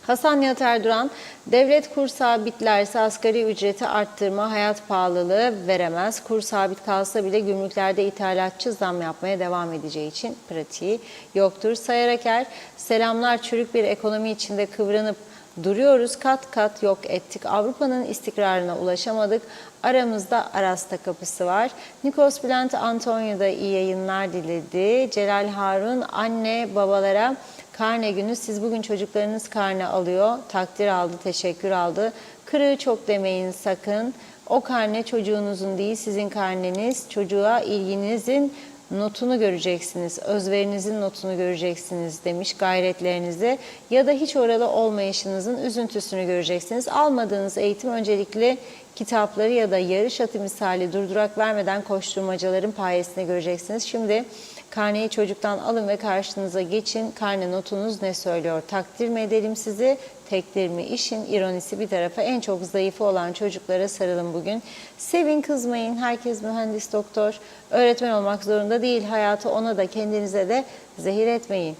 Speaker 1: Hasan Nihat Erduran, devlet kur sabitlerse asgari ücreti arttırma, hayat pahalılığı veremez. Kur sabit kalsa bile gümrüklerde ithalatçı zam yapmaya devam edeceği için pratiği yoktur. Sayaraker, selamlar, çürük bir ekonomi içinde kıvranıp duruyoruz. Kat kat yok ettik. Avrupa'nın istikrarına ulaşamadık. Aramızda Arasta kapısı var. Nikos Bülent Antonio da iyi yayınlar diledi. Celal Harun, anne babalara karne günü, siz bugün çocuklarınız karne alıyor. Takdir aldı, teşekkür aldı. Kırığı çok demeyin sakın. O karne çocuğunuzun değil, sizin karneniz. Çocuğa ilginizin notunu göreceksiniz, özverinizin notunu göreceksiniz demiş, gayretlerinizi ya da hiç oralı olmayışınızın üzüntüsünü göreceksiniz. Almadığınız eğitim öncelikle kitapları ya da yarış atı misali durdurak vermeden koşturmacaların payesini göreceksiniz. Şimdi karneyi çocuktan alın ve karşınıza geçin. Karne notunuz ne söylüyor? Takdir mi edelim sizi? Tekdir mi? İşin ironisi bir tarafa, en çok zayıfı olan çocuklara sarılın bugün. Sevin, kızmayın. Herkes mühendis, doktor, öğretmen olmak zorunda değil. Hayatı ona da kendinize de zehir etmeyin.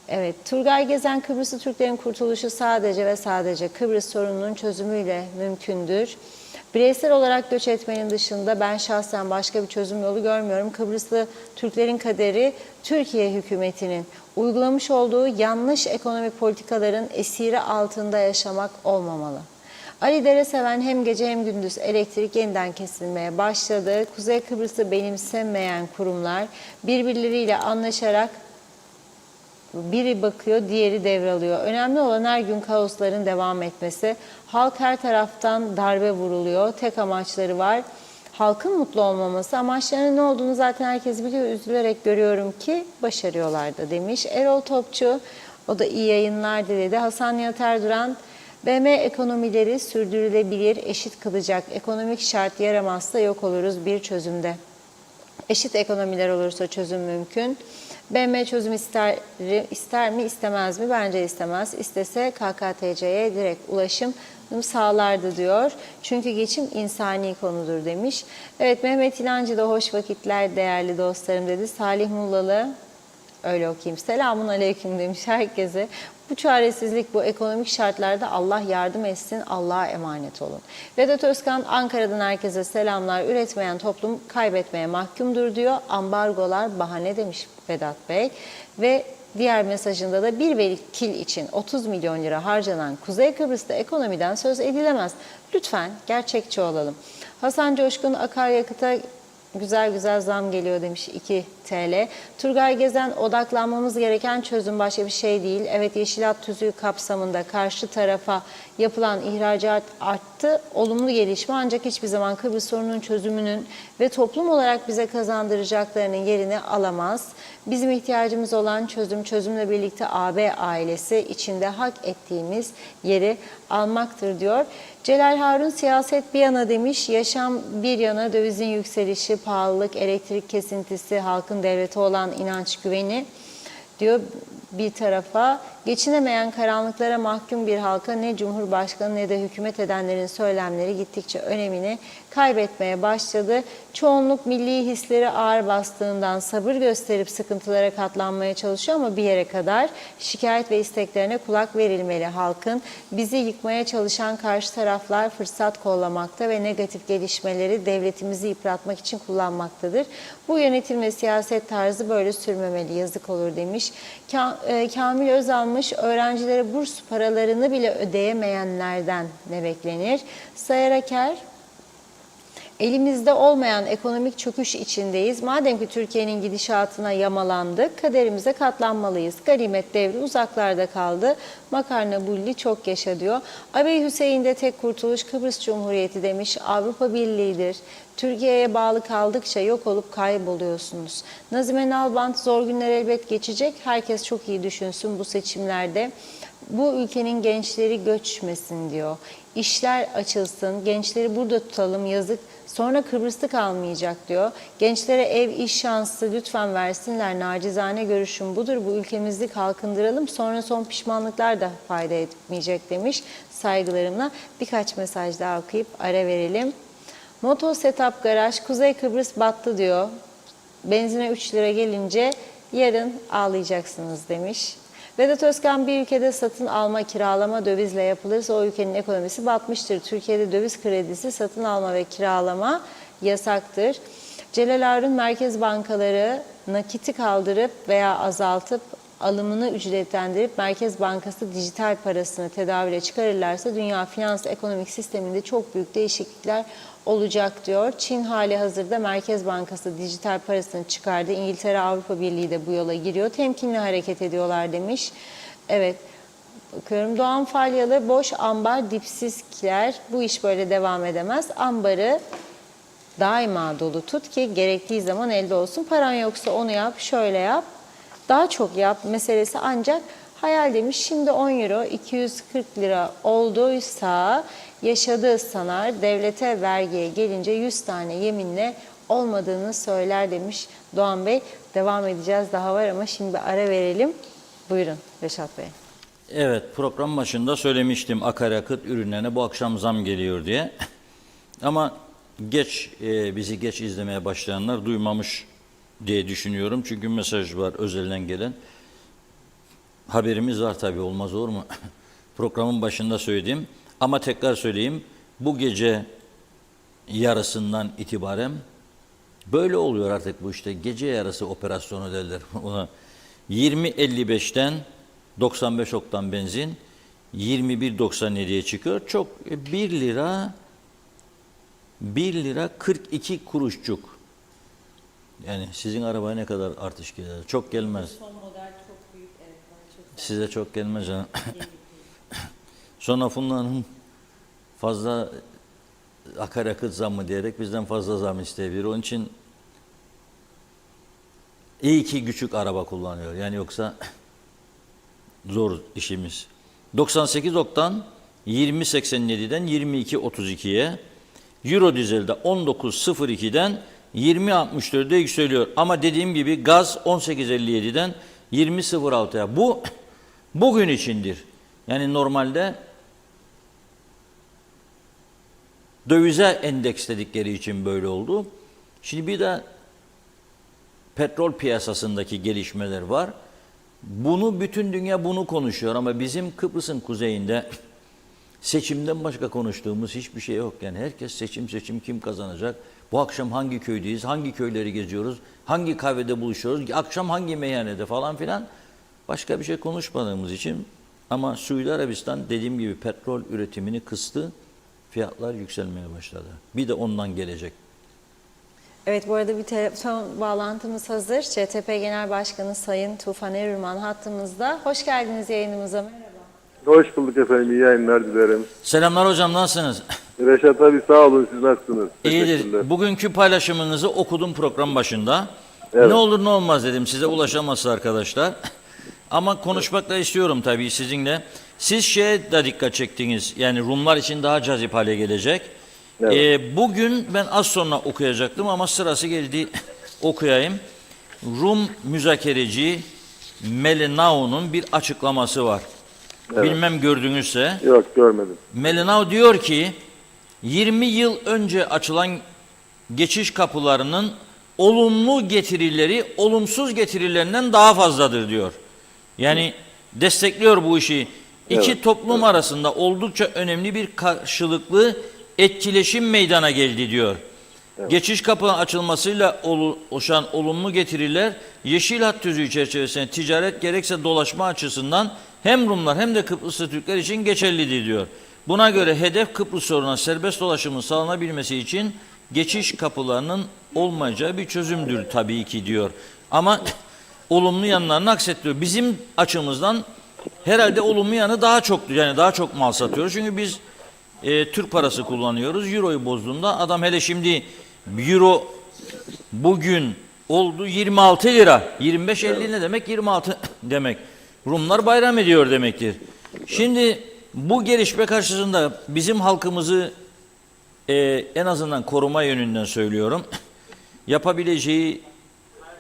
Speaker 1: Evet, Turgay Gezen, Kıbrıslı Türklerin kurtuluşu sadece ve sadece Kıbrıs sorununun çözümüyle mümkündür. Bireysel olarak göç etmenin dışında ben şahsen başka bir çözüm yolu görmüyorum. Kıbrıslı Türklerin kaderi Türkiye hükümetinin uygulamış olduğu yanlış ekonomik politikaların esiri altında yaşamak olmamalı. Ali Dereseven, hem gece hem gündüz elektrik yeniden kesilmeye başladı. Kuzey Kıbrıs'ı benimsemeyen kurumlar birbirleriyle anlaşarak biri bakıyor, diğeri devralıyor. Önemli olan her gün kaosların devam etmesi. Halk her taraftan darbe vuruluyor. Tek amaçları var. Halkın mutlu olmaması. Amaçlarının ne olduğunu zaten herkes biliyor. Üzülerek görüyorum ki başarıyorlar da demiş. Erol Topçu, o da iyi yayınlar diledi. Hasan Nihat Erduran, BM ekonomileri sürdürülebilir, eşit kılacak. Ekonomik şart yaramazsa yok oluruz bir çözümde. Eşit ekonomiler olursa çözüm mümkün. BM çözüm ister mi, istemez mi? Bence istemez. İstese KKTC'ye direkt ulaşım sağlardı diyor. Çünkü geçim insani konudur demiş. Evet, Mehmet İlancı da hoş vakitler değerli dostlarım dedi. Salih Mullalı, öyle okuyayım. Selamun aleyküm demiş herkese. Bu çaresizlik, bu ekonomik şartlarda Allah yardım etsin, Allah'a emanet olun. Vedat Özkan, Ankara'dan herkese selamlar. Üretmeyen toplum kaybetmeye mahkumdur diyor. Ambargolar bahane demiş Vedat Bey. Ve diğer mesajında da bir vekil için 30 milyon lira harcanan Kuzey Kıbrıs'ta ekonomiden söz edilemez. Lütfen gerçekçi olalım. Hasan Coşkun, akaryakıta güzel güzel zam geliyor demiş 2 TL. Turgay Gezen, odaklanmamız gereken çözüm başka bir şey değil. Evet, yeşilat tüzüğü kapsamında karşı tarafa yapılan ihracat arttı. Olumlu gelişme, ancak hiçbir zaman Kıbrıs sorununun çözümünün ve toplum olarak bize kazandıracaklarının yerini alamaz. Bizim ihtiyacımız olan çözüm, çözümle birlikte AB ailesi içinde hak ettiğimiz yeri almaktır diyor. Celal Harun, siyaset bir yana demiş, yaşam bir yana, dövizin yükselişi, pahalılık, elektrik kesintisi, halkın devlete olan inanç güveni diyor bir tarafa. Geçinemeyen, karanlıklara mahkum bir halka ne Cumhurbaşkanı ne de hükümet edenlerin söylemleri gittikçe önemini kaybetmeye başladı. Çoğunluk milli hisleri ağır bastığından sabır gösterip sıkıntılara katlanmaya çalışıyor ama bir yere kadar şikayet ve isteklerine kulak verilmeli halkın. Bizi yıkmaya çalışan karşı taraflar fırsat kollamakta ve negatif gelişmeleri devletimizi yıpratmak için kullanmaktadır. Bu yönetim ve siyaset tarzı böyle sürmemeli, yazık olur demiş. Kamil Özalmış, öğrencilere burs paralarını bile ödeyemeyenlerden ne beklenir? Sayar Aker, elimizde olmayan ekonomik çöküş içindeyiz. Madem ki Türkiye'nin gidişatına yamalandık, kaderimize katlanmalıyız. Ganimet devri uzaklarda kaldı. Makarna bulli çok yaşa diyor. Abey Hüseyin de tek kurtuluş Kıbrıs Cumhuriyeti demiş. Avrupa Birliği'dir. Türkiye'ye bağlı kaldıkça yok olup kayboluyorsunuz. Nazime Nalbant, zor günler elbet geçecek. Herkes çok iyi düşünsün bu seçimlerde. Bu ülkenin gençleri göçmesin diyor. İşler açılsın, gençleri burada tutalım, yazık. Sonra Kıbrıs'ta kalmayacak diyor. Gençlere ev, iş şansı lütfen versinler. Nacizane görüşüm budur. Bu ülkemizi kalkındıralım. Sonra son pişmanlıklar da fayda etmeyecek demiş. Saygılarımla birkaç mesaj daha okuyup ara verelim. Moto Setup Garaj, Kuzey Kıbrıs battı diyor. Benzine 3 lira gelince yarın ağlayacaksınız demiş. Vedat Özkan, bir ülkede satın alma, kiralama dövizle yapılırsa o ülkenin ekonomisi batmıştır. Türkiye'de döviz kredisi, satın alma ve kiralama yasaktır. Celal Harun, merkez bankaları nakiti kaldırıp veya azaltıp alımını ücretlendirip Merkez Bankası dijital parasını tedavüle çıkarırlarsa dünya finans ekonomik sisteminde çok büyük değişiklikler olacak diyor. Çin hali hazırda Merkez Bankası dijital parasını çıkardı. İngiltere, Avrupa Birliği de bu yola giriyor. Temkinli hareket ediyorlar demiş. Evet, bakıyorum. Doğan Falyalı, boş ambar dipsizler. Bu iş böyle devam edemez. Ambarı daima dolu tut ki gerektiği zaman elde olsun. Paran yoksa onu yap, şöyle yap. Daha çok yap meselesi ancak hayal demiş. Şimdi 10 euro 240 lira olduysa yaşadığı sanar, devlete vergiye gelince 100 tane yeminle olmadığını söyler demiş Doğan Bey. Devam edeceğiz, daha var ama şimdi bir ara verelim. Buyurun Reşat Bey.
Speaker 2: Evet, program başında söylemiştim akaryakıt ürünlerine bu akşam zam geliyor diye. Ama bizi geç izlemeye başlayanlar duymamış diye düşünüyorum. Çünkü mesaj var özelden gelen. Haberimiz var tabii, olmaz olur mu? Programın başında söyledim. Ama tekrar söyleyeyim. Bu gece yarısından itibaren böyle oluyor artık bu işte. Gece yarısı operasyonu derler ona. 20.55'ten 95 oktan benzin 21.97'ye çıkıyor. Çok 1 lira 42 kuruşçuk. Yani sizin arabaya ne kadar artış gelir? Çok gelmez.
Speaker 1: Son model çok büyük, evet. Çok
Speaker 2: size çok gelmez canım. Sonra Funda Hanım fazla akaryakıt zammı diyerek bizden fazla zam isteyebilir. Onun için iyi ki küçük araba kullanıyor. Yani yoksa zor işimiz. 98 oktan 20.87'den 22.32'ye, Euro Dizel'de 19.02'den 20.64'e yükseliyor. Ama dediğim gibi gaz 18.57'den 20.06'ya. Bu bugün içindir. Yani normalde dövize endeksledikleri için böyle oldu. Şimdi bir de petrol piyasasındaki gelişmeler var. Bütün dünya bunu konuşuyor ama bizim Kıbrıs'ın kuzeyinde seçimden başka konuştuğumuz hiçbir şey yok. Yani herkes seçim kim kazanacak? Bu akşam hangi köydeyiz? Hangi köyleri geziyoruz? Hangi kahvede buluşuyoruz? Akşam hangi meyhanede falan filan. Başka bir şey konuşmadığımız için, ama Suudi Arabistan dediğim gibi petrol üretimini kıstı. Fiyatlar yükselmeye başladı. Bir de ondan gelecek.
Speaker 1: Evet, bu arada bir telefon bağlantımız hazır. ÇTP Genel Başkanı Sayın Tufan Erürman hattımızda. Hoş geldiniz yayınımıza. Merhaba.
Speaker 4: Hoş bulduk efendim. İyi yayınlar dilerim.
Speaker 2: Selamlar hocam, nasılsınız?
Speaker 4: Reşat abi sağ olun. Siz nasılsınız? Teşekkürler.
Speaker 2: İyidir. Bugünkü paylaşımınızı okudum program başında.
Speaker 4: Evet.
Speaker 2: Ne olur ne olmaz dedim, size ulaşamazsa arkadaşlar. Ama konuşmak da istiyorum tabii sizinle. Siz şeye de dikkat çektiniz. Yani Rumlar için daha cazip hale gelecek.
Speaker 4: Evet.
Speaker 2: Bugün ben az sonra okuyacaktım ama sırası geldi okuyayım. Rum müzakereci Melenau'nun bir açıklaması var.
Speaker 4: Evet.
Speaker 2: Bilmem gördünüzse.
Speaker 4: Yok görmedim.
Speaker 2: Melenau diyor ki 20 yıl önce açılan geçiş kapılarının olumlu getirileri olumsuz getirilerinden daha fazladır diyor. Yani destekliyor bu işi. İki
Speaker 4: Evet,
Speaker 2: toplum arasında oldukça önemli bir karşılıklı etkileşim meydana geldi diyor. Geçiş kapının açılmasıyla oluşan olumlu getiriler Yeşil Hat Tüzüğü çerçevesinde ticaret gerekse dolaşma açısından hem Rumlar hem de Kıbrıslı Türkler için geçerlidir diyor. Buna göre hedef Kıbrıs sorununa serbest dolaşımın sağlanabilmesi için geçiş kapılarının olmayacağı bir çözümdür tabii ki diyor. Ama olumlu yanlarını aksettiyor. Bizim açımızdan herhalde olumlu yanı daha çok, yani daha çok mal satıyoruz. Çünkü biz Türk parası kullanıyoruz. Euro'yu bozduğunda adam, hele şimdi Euro bugün oldu 26 lira. 25-50 ne demek? 26 demek. Rumlar bayram ediyor demektir. Şimdi bu gelişme karşısında bizim halkımızı en azından koruma yönünden söylüyorum. Yapabileceği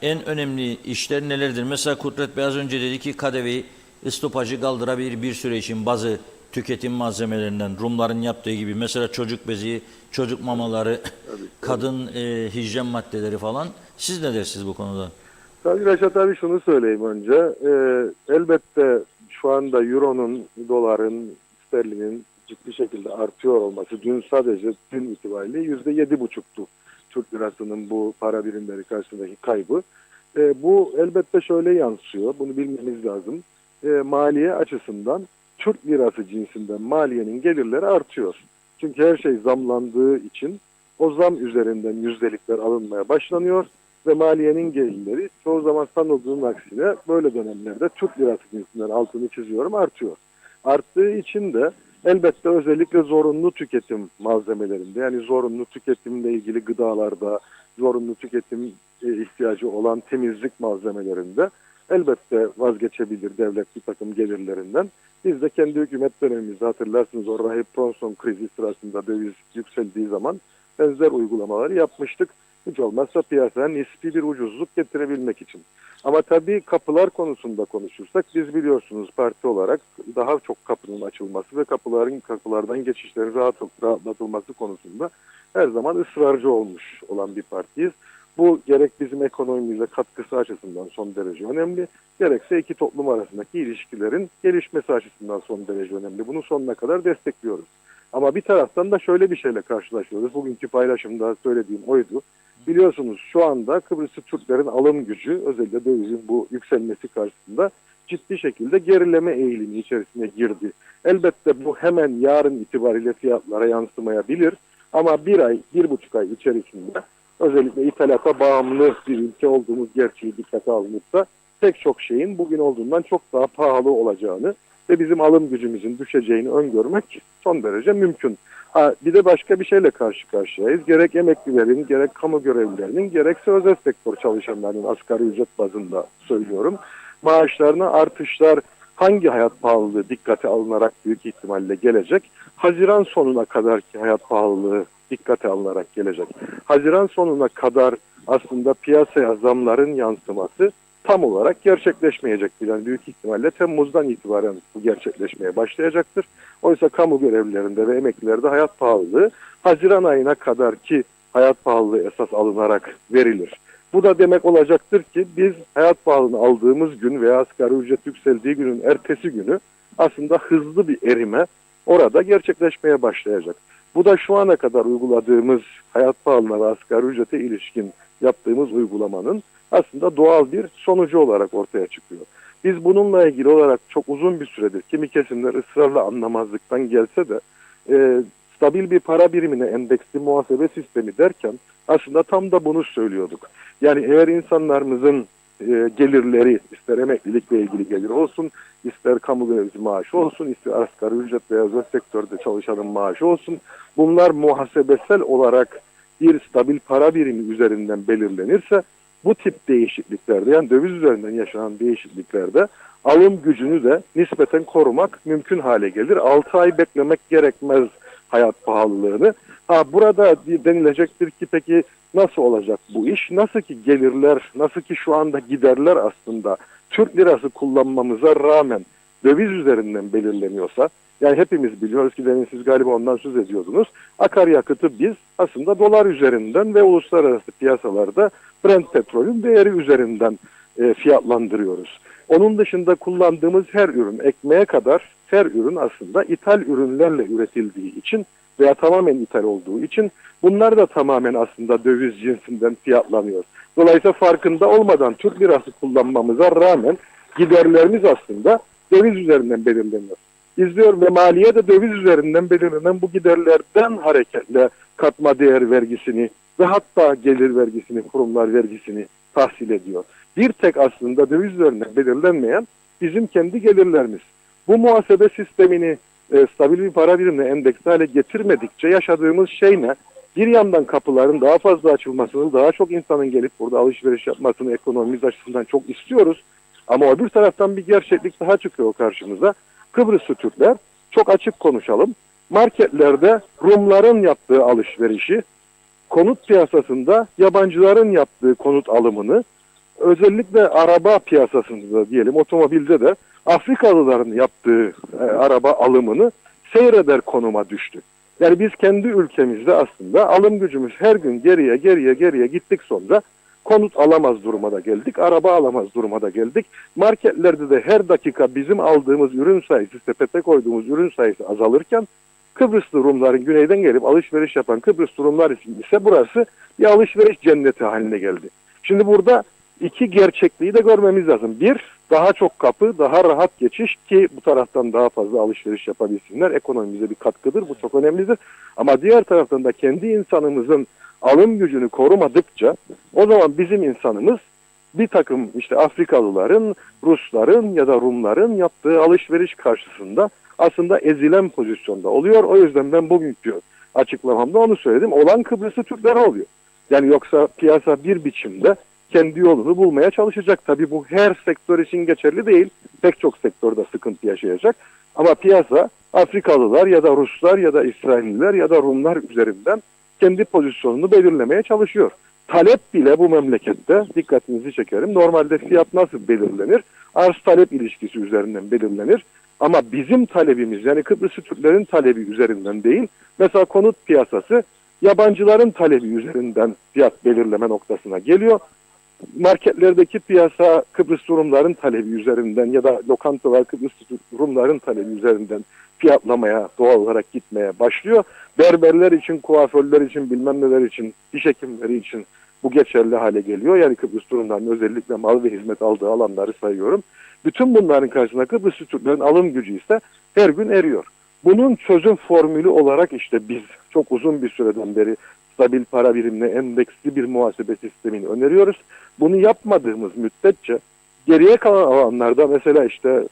Speaker 2: en önemli işler nelerdir? Mesela Kudret Bey az önce dedi ki KDV'yi stopajı kaldırabilir bir süre için bazı tüketim malzemelerinden, Rumların yaptığı gibi. Mesela çocuk bezi, çocuk mamaları, kadın hijyen maddeleri falan. Siz ne dersiniz bu konuda?
Speaker 4: Tabii Reşat abi şunu söyleyeyim önce. Elbette şu anda Euro'nun, doların, sterlinin ciddi şekilde artıyor olması dün sadece dün itibariyle %7,5'tu. Türk lirasının bu para birimleri karşısındaki kaybı. Bu elbette şöyle yansıyor. Bunu bilmemiz lazım. Maliye açısından Türk lirası cinsinden maliyenin gelirleri artıyor. Çünkü her şey zamlandığı için o zam üzerinden yüzdelikler alınmaya başlanıyor ve maliyenin gelirleri çoğu zaman sanıldığının aksine böyle dönemlerde Türk lirası cinsinden, altını çiziyorum, artıyor. Arttığı için de elbette özellikle zorunlu tüketim malzemelerinde, yani zorunlu tüketimle ilgili gıdalarda, zorunlu tüketim ihtiyacı olan temizlik malzemelerinde elbette vazgeçebilir devlet bir takım gelirlerinden. Biz de kendi hükümet dönemimizde, hatırlarsınız, o Rahip Bronson krizi sırasında döviz yükseldiği zaman benzer uygulamaları yapmıştık. Hiç olmazsa piyasaya nispi bir ucuzluk getirebilmek için. Ama tabii kapılar konusunda konuşursak, biz biliyorsunuz parti olarak daha çok kapının açılması ve kapılardan geçişlerin rahatlatılması konusunda her zaman ısrarcı olmuş olan bir partiyiz. Bu gerek bizim ekonomimize katkısı açısından son derece önemli, gerekse iki toplum arasındaki ilişkilerin gelişmesi açısından son derece önemli. Bunu sonuna kadar destekliyoruz. Ama bir taraftan da şöyle bir şeyle karşılaşıyoruz. Bugünkü paylaşımda söylediğim oydu. Biliyorsunuz şu anda Kıbrıslı Türklerin alım gücü, özellikle dövizin bu yükselmesi karşısında ciddi şekilde gerileme eğilimi içerisine girdi. Elbette bu hemen yarın itibariyle fiyatlara yansımayabilir. Ama bir ay, 1,5 ay içerisinde özellikle ithalata bağımlı bir ülke olduğumuz gerçeği dikkate alınıp da pek çok şeyin bugün olduğundan çok daha pahalı olacağını ve bizim alım gücümüzün düşeceğini öngörmek son derece mümkün. Bir de başka bir şeyle karşı karşıyayız. Gerek emeklilerin, gerek kamu görevlilerinin, gerekse özel sektör çalışanlarının asgari ücret bazında söylüyorum. Maaşlarına artışlar hangi hayat pahalılığı dikkate alınarak büyük ihtimalle gelecek? Haziran sonuna kadarki hayat pahalılığı dikkate alınarak gelecek. Haziran sonuna kadar aslında piyasaya zamların yansıması tam olarak gerçekleşmeyecek. Yani büyük ihtimalle Temmuz'dan itibaren bu gerçekleşmeye başlayacaktır. Oysa kamu görevlilerinde ve emeklilerde hayat pahalılığı Haziran ayına kadar ki hayat pahalılığı esas alınarak verilir. Bu da demek olacaktır ki biz hayat pahalılığını aldığımız gün veya asgari ücret yükseldiği günün ertesi günü aslında hızlı bir erime orada gerçekleşmeye başlayacak. Bu da şu ana kadar uyguladığımız hayat pahalılığına ve asgari ücrete ilişkin yaptığımız uygulamanın aslında doğal bir sonucu olarak ortaya çıkıyor. Biz bununla ilgili olarak çok uzun bir süredir kimi kesimler ısrarla anlamazlıktan gelse de stabil bir para birimine endeksli muhasebe sistemi derken aslında tam da bunu söylüyorduk. Yani eğer insanlarımızın gelirleri, ister emeklilikle ilgili gelir olsun, ister kamu görevlisi maaşı olsun, ister asgari ücret veya özel sektörde çalışanın maaşı olsun, bunlar muhasebesel olarak bir stabil para birimi üzerinden belirlenirse, bu tip değişikliklerde, yani döviz üzerinden yaşanan değişikliklerde alım gücünü de nispeten korumak mümkün hale gelir. 6 ay beklemek gerekmez hayat pahalılığını. Burada denilecektir ki peki nasıl olacak bu iş? Nasıl ki gelirler, nasıl ki şu anda giderler aslında Türk lirası kullanmamıza rağmen döviz üzerinden belirleniyorsa, yani hepimiz biliyoruz ki demin siz galiba ondan söz ediyordunuz. Akaryakıtı biz aslında dolar üzerinden ve uluslararası piyasalarda Brent petrolün değeri üzerinden fiyatlandırıyoruz. Onun dışında kullandığımız her ürün, ekmeğe kadar her ürün aslında ithal ürünlerle üretildiği için veya tamamen ithal olduğu için bunlar da tamamen aslında döviz cinsinden fiyatlanıyor. Dolayısıyla farkında olmadan Türk lirası kullanmamıza rağmen giderlerimiz aslında döviz üzerinden belirleniyor. İzliyor ve maliye de döviz üzerinden belirlenen bu giderlerden hareketle katma değer vergisini ve hatta gelir vergisini, kurumlar vergisini tahsil ediyor. Bir tek aslında döviz üzerinden belirlenmeyen bizim kendi gelirlerimiz. Bu muhasebe sistemini stabil bir para birimine endeksli hale getirmedikçe yaşadığımız şey ne? Bir yandan kapıların daha fazla açılmasını, daha çok insanın gelip burada alışveriş yapmasını ekonomimiz açısından çok istiyoruz. Ama öbür taraftan bir gerçeklik daha çıkıyor karşımıza. Kıbrıslı Türkler, çok açık konuşalım, marketlerde Rumların yaptığı alışverişi, konut piyasasında yabancıların yaptığı konut alımını, özellikle araba piyasasında diyelim, otomobilde de Afrikalıların yaptığı araba alımını seyreder konuma düştü. Yani biz kendi ülkemizde aslında alım gücümüz her gün geriye gittik, sonra konut alamaz duruma da geldik, araba alamaz duruma da geldik. Marketlerde de her dakika bizim aldığımız ürün sayısı, sepete koyduğumuz ürün sayısı azalırken, Kıbrıslı Rumların güneyden gelip alışveriş yapan Kıbrıslı Rumlar için ise burası bir alışveriş cenneti haline geldi. Şimdi burada iki gerçekliği de görmemiz lazım. Bir, daha çok kapı, daha rahat geçiş ki bu taraftan daha fazla alışveriş yapabilsinler. Ekonomimize bir katkıdır, bu çok önemlidir. Ama diğer taraftan da kendi insanımızın alım gücünü korumadıkça o zaman bizim insanımız bir takım işte Afrikalıların, Rusların ya da Rumların yaptığı alışveriş karşısında aslında ezilen pozisyonda oluyor. O yüzden ben bugünkü açıklamamda onu söyledim. Olan Kıbrıslı Türkler oluyor. Yani yoksa piyasa bir biçimde kendi yolunu bulmaya çalışacak. Tabii bu her sektör için geçerli değil. Pek çok sektörde sıkıntı yaşayacak. Ama piyasa Afrikalılar ya da Ruslar ya da İsrailliler ya da Rumlar üzerinden kendi pozisyonunu belirlemeye çalışıyor. Talep bile bu memlekette, dikkatinizi çekerim, normalde fiyat nasıl belirlenir? Arz talep ilişkisi üzerinden belirlenir. Ama bizim talebimiz, yani Kıbrıslı Türklerin talebi üzerinden değil. Mesela konut piyasası yabancıların talebi üzerinden fiyat belirleme noktasına geliyor. Marketlerdeki piyasa Kıbrıslı Rumların talebi üzerinden ya da lokantalar Kıbrıslı Rumların talebi üzerinden fiyatlamaya, doğal olarak gitmeye başlıyor. Berberler için, kuaförler için, bilmem neler için, diş hekimleri için bu geçerli hale geliyor. Yani Kıbrıslı Rumların özellikle mal ve hizmet aldığı alanları sayıyorum. Bütün bunların karşısında Kıbrıslı Türklerin alım gücü ise her gün eriyor. Bunun çözüm formülü olarak işte biz çok uzun bir süreden beri stabil para birimine endeksli bir muhasebe sistemini öneriyoruz. Bunu yapmadığımız müddetçe geriye kalan alanlarda mesela işte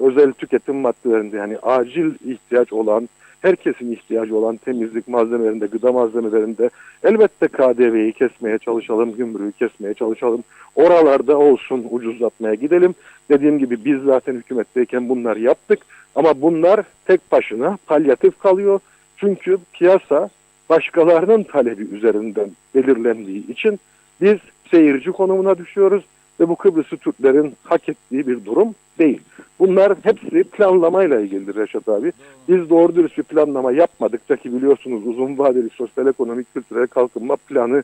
Speaker 4: özel tüketim maddelerinde, yani acil ihtiyaç olan, herkesin ihtiyacı olan temizlik malzemelerinde, gıda malzemelerinde elbette KDV'yi kesmeye çalışalım, gümrüğü kesmeye çalışalım. Oralarda olsun ucuzlatmaya gidelim. Dediğim gibi biz zaten hükümetteyken bunları yaptık. Ama bunlar tek başına palyatif kalıyor. Çünkü piyasa başkalarının talebi üzerinden belirlendiği için biz seyirci konumuna düşüyoruz ve bu Kıbrıslı Türklerin hak ettiği bir durum değil. Bunlar hepsi planlamayla ilgilidir Reşat abi. Biz doğru dürüst bir planlama yapmadıkça, ki biliyorsunuz uzun vadeli sosyal ekonomik kültürel kalkınma planı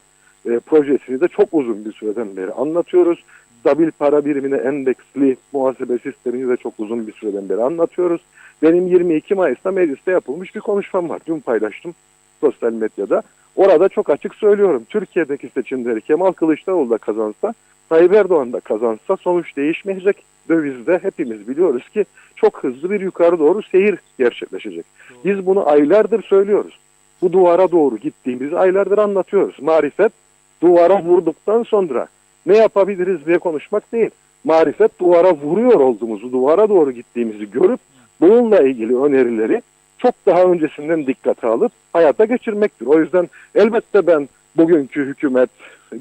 Speaker 4: projesini de çok uzun bir süreden beri anlatıyoruz. Stabil para birimine endeksli muhasebe sistemini de çok uzun bir süreden beri anlatıyoruz. Benim 22 Mayıs'ta mecliste yapılmış bir konuşmam var. Dün paylaştım sosyal medyada. Orada çok açık söylüyorum. Türkiye'deki seçimleri Kemal Kılıçdaroğlu da kazansa Tayyip Erdoğan da kazansa sonuç değişmeyecek. Dövizde hepimiz biliyoruz ki çok hızlı bir yukarı doğru seyir gerçekleşecek. Biz bunu aylardır söylüyoruz. Bu duvara doğru gittiğimizi aylardır anlatıyoruz. Marifet duvara vurduktan sonra ne yapabiliriz diye konuşmak değil. Marifet duvara vuruyor olduğumuzu, duvara doğru gittiğimizi görüp bununla ilgili önerileri çok daha öncesinden dikkate alıp hayata geçirmektir. O yüzden elbette ben bugünkü hükümet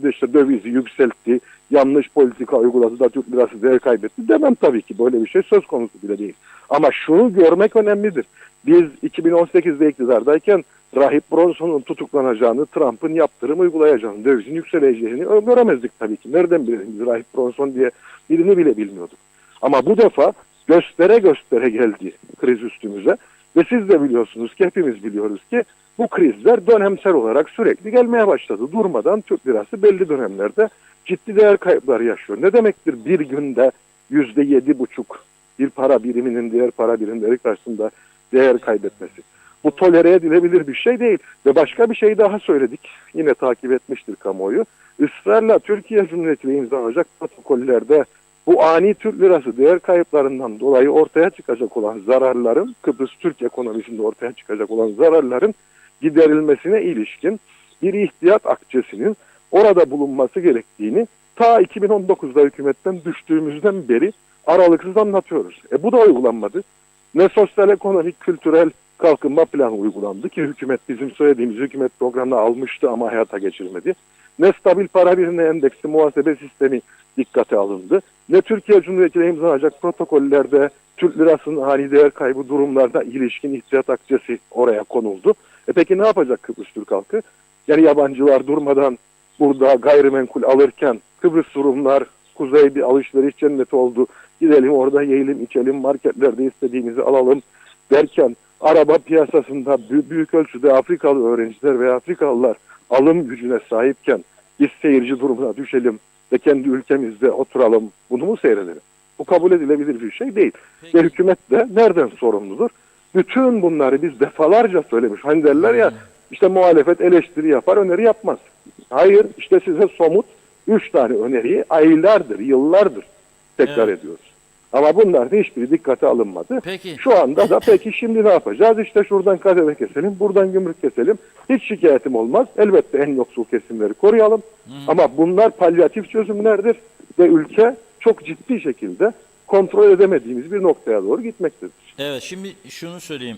Speaker 4: işte dövizi yükseltti, yanlış politika uyguladı da Türk lirası değer kaybetti demem tabii ki. Böyle bir şey söz konusu bile değil. Ama şunu görmek önemlidir. Biz 2018'de iktidardayken Rahip Bronson'un tutuklanacağını, Trump'ın yaptırım uygulayacağını, dövizin yükseleceğini göremezdik tabii ki. Nereden bilelim biz Rahip Bronson diye birini bile bilmiyorduk. Ama bu defa göstere göstere geldi kriz üstümüze. Ve siz de biliyorsunuz ki, hepimiz biliyoruz ki bu krizler dönemsel olarak sürekli gelmeye başladı. Durmadan Türk lirası belli dönemlerde ciddi değer kayıpları yaşıyor. Ne demektir bir günde %7,5 bir para biriminin diğer para birimleri karşısında değer kaybetmesi? Bu tolere edilebilir bir şey değil. Ve başka bir şey daha söyledik. Yine takip etmiştir kamuoyu. Israrla Türkiye Cumhuriyeti ile imzalanacak protokollerde bu ani Türk lirası değer kayıplarından dolayı ortaya çıkacak olan zararların, Kıbrıs Türk ekonomisinde ortaya çıkacak olan zararların giderilmesine ilişkin bir ihtiyat akçesinin orada bulunması gerektiğini ta 2019'da hükümetten düştüğümüzden beri aralıksız anlatıyoruz. Bu da uygulanmadı. Ne sosyal, ekonomik, kültürel kalkınma planı uygulandı ki hükümet bizim söylediğimiz hükümet programına almıştı ama hayata geçirmedi. Ne stabil para birimi endeksi muhasebe sistemi dikkate alındı. Ne Türkiye Cumhuriyeti ile imzalanacak protokollerde Türk lirasının ani değer kaybı durumlarda ilişkin ihtiyat akçesi oraya konuldu. Peki ne yapacak Kıbrıs Türk halkı? Yani yabancılar durmadan burada gayrimenkul alırken Kıbrıs Rumlar kuzey bir alışveriş cenneti oldu. Gidelim orada yiyelim, içelim, marketlerde istediğimizi alalım derken araba piyasasında büyük ölçüde Afrikalı öğrenciler ve Afrikalılar alım gücüne sahipken biz seyirci durumuna düşelim ve kendi ülkemizde oturalım, bunu mu seyredelim? Bu kabul edilebilir bir şey değil.
Speaker 2: Peki.
Speaker 4: Ve hükümet de nereden sorumludur? Bütün bunları biz defalarca söylemiş. Hani derler ya işte muhalefet eleştiri yapar, öneri yapmaz. Hayır, işte size somut 3 tane öneriyi aylardır, yıllardır tekrar ediyoruz. Ama bunların hiçbiri dikkate alınmadı.
Speaker 2: Peki.
Speaker 4: Şu anda da peki şimdi ne yapacağız? İşte şuradan KDV keselim, buradan gümrük keselim. Hiç şikayetim olmaz. Elbette en yoksul kesimleri koruyalım. Ama bunlar palyatif çözümlerdir ve ülke çok ciddi şekilde kontrol edemediğimiz bir noktaya doğru gitmektedir.
Speaker 2: Evet, şimdi şunu söyleyeyim.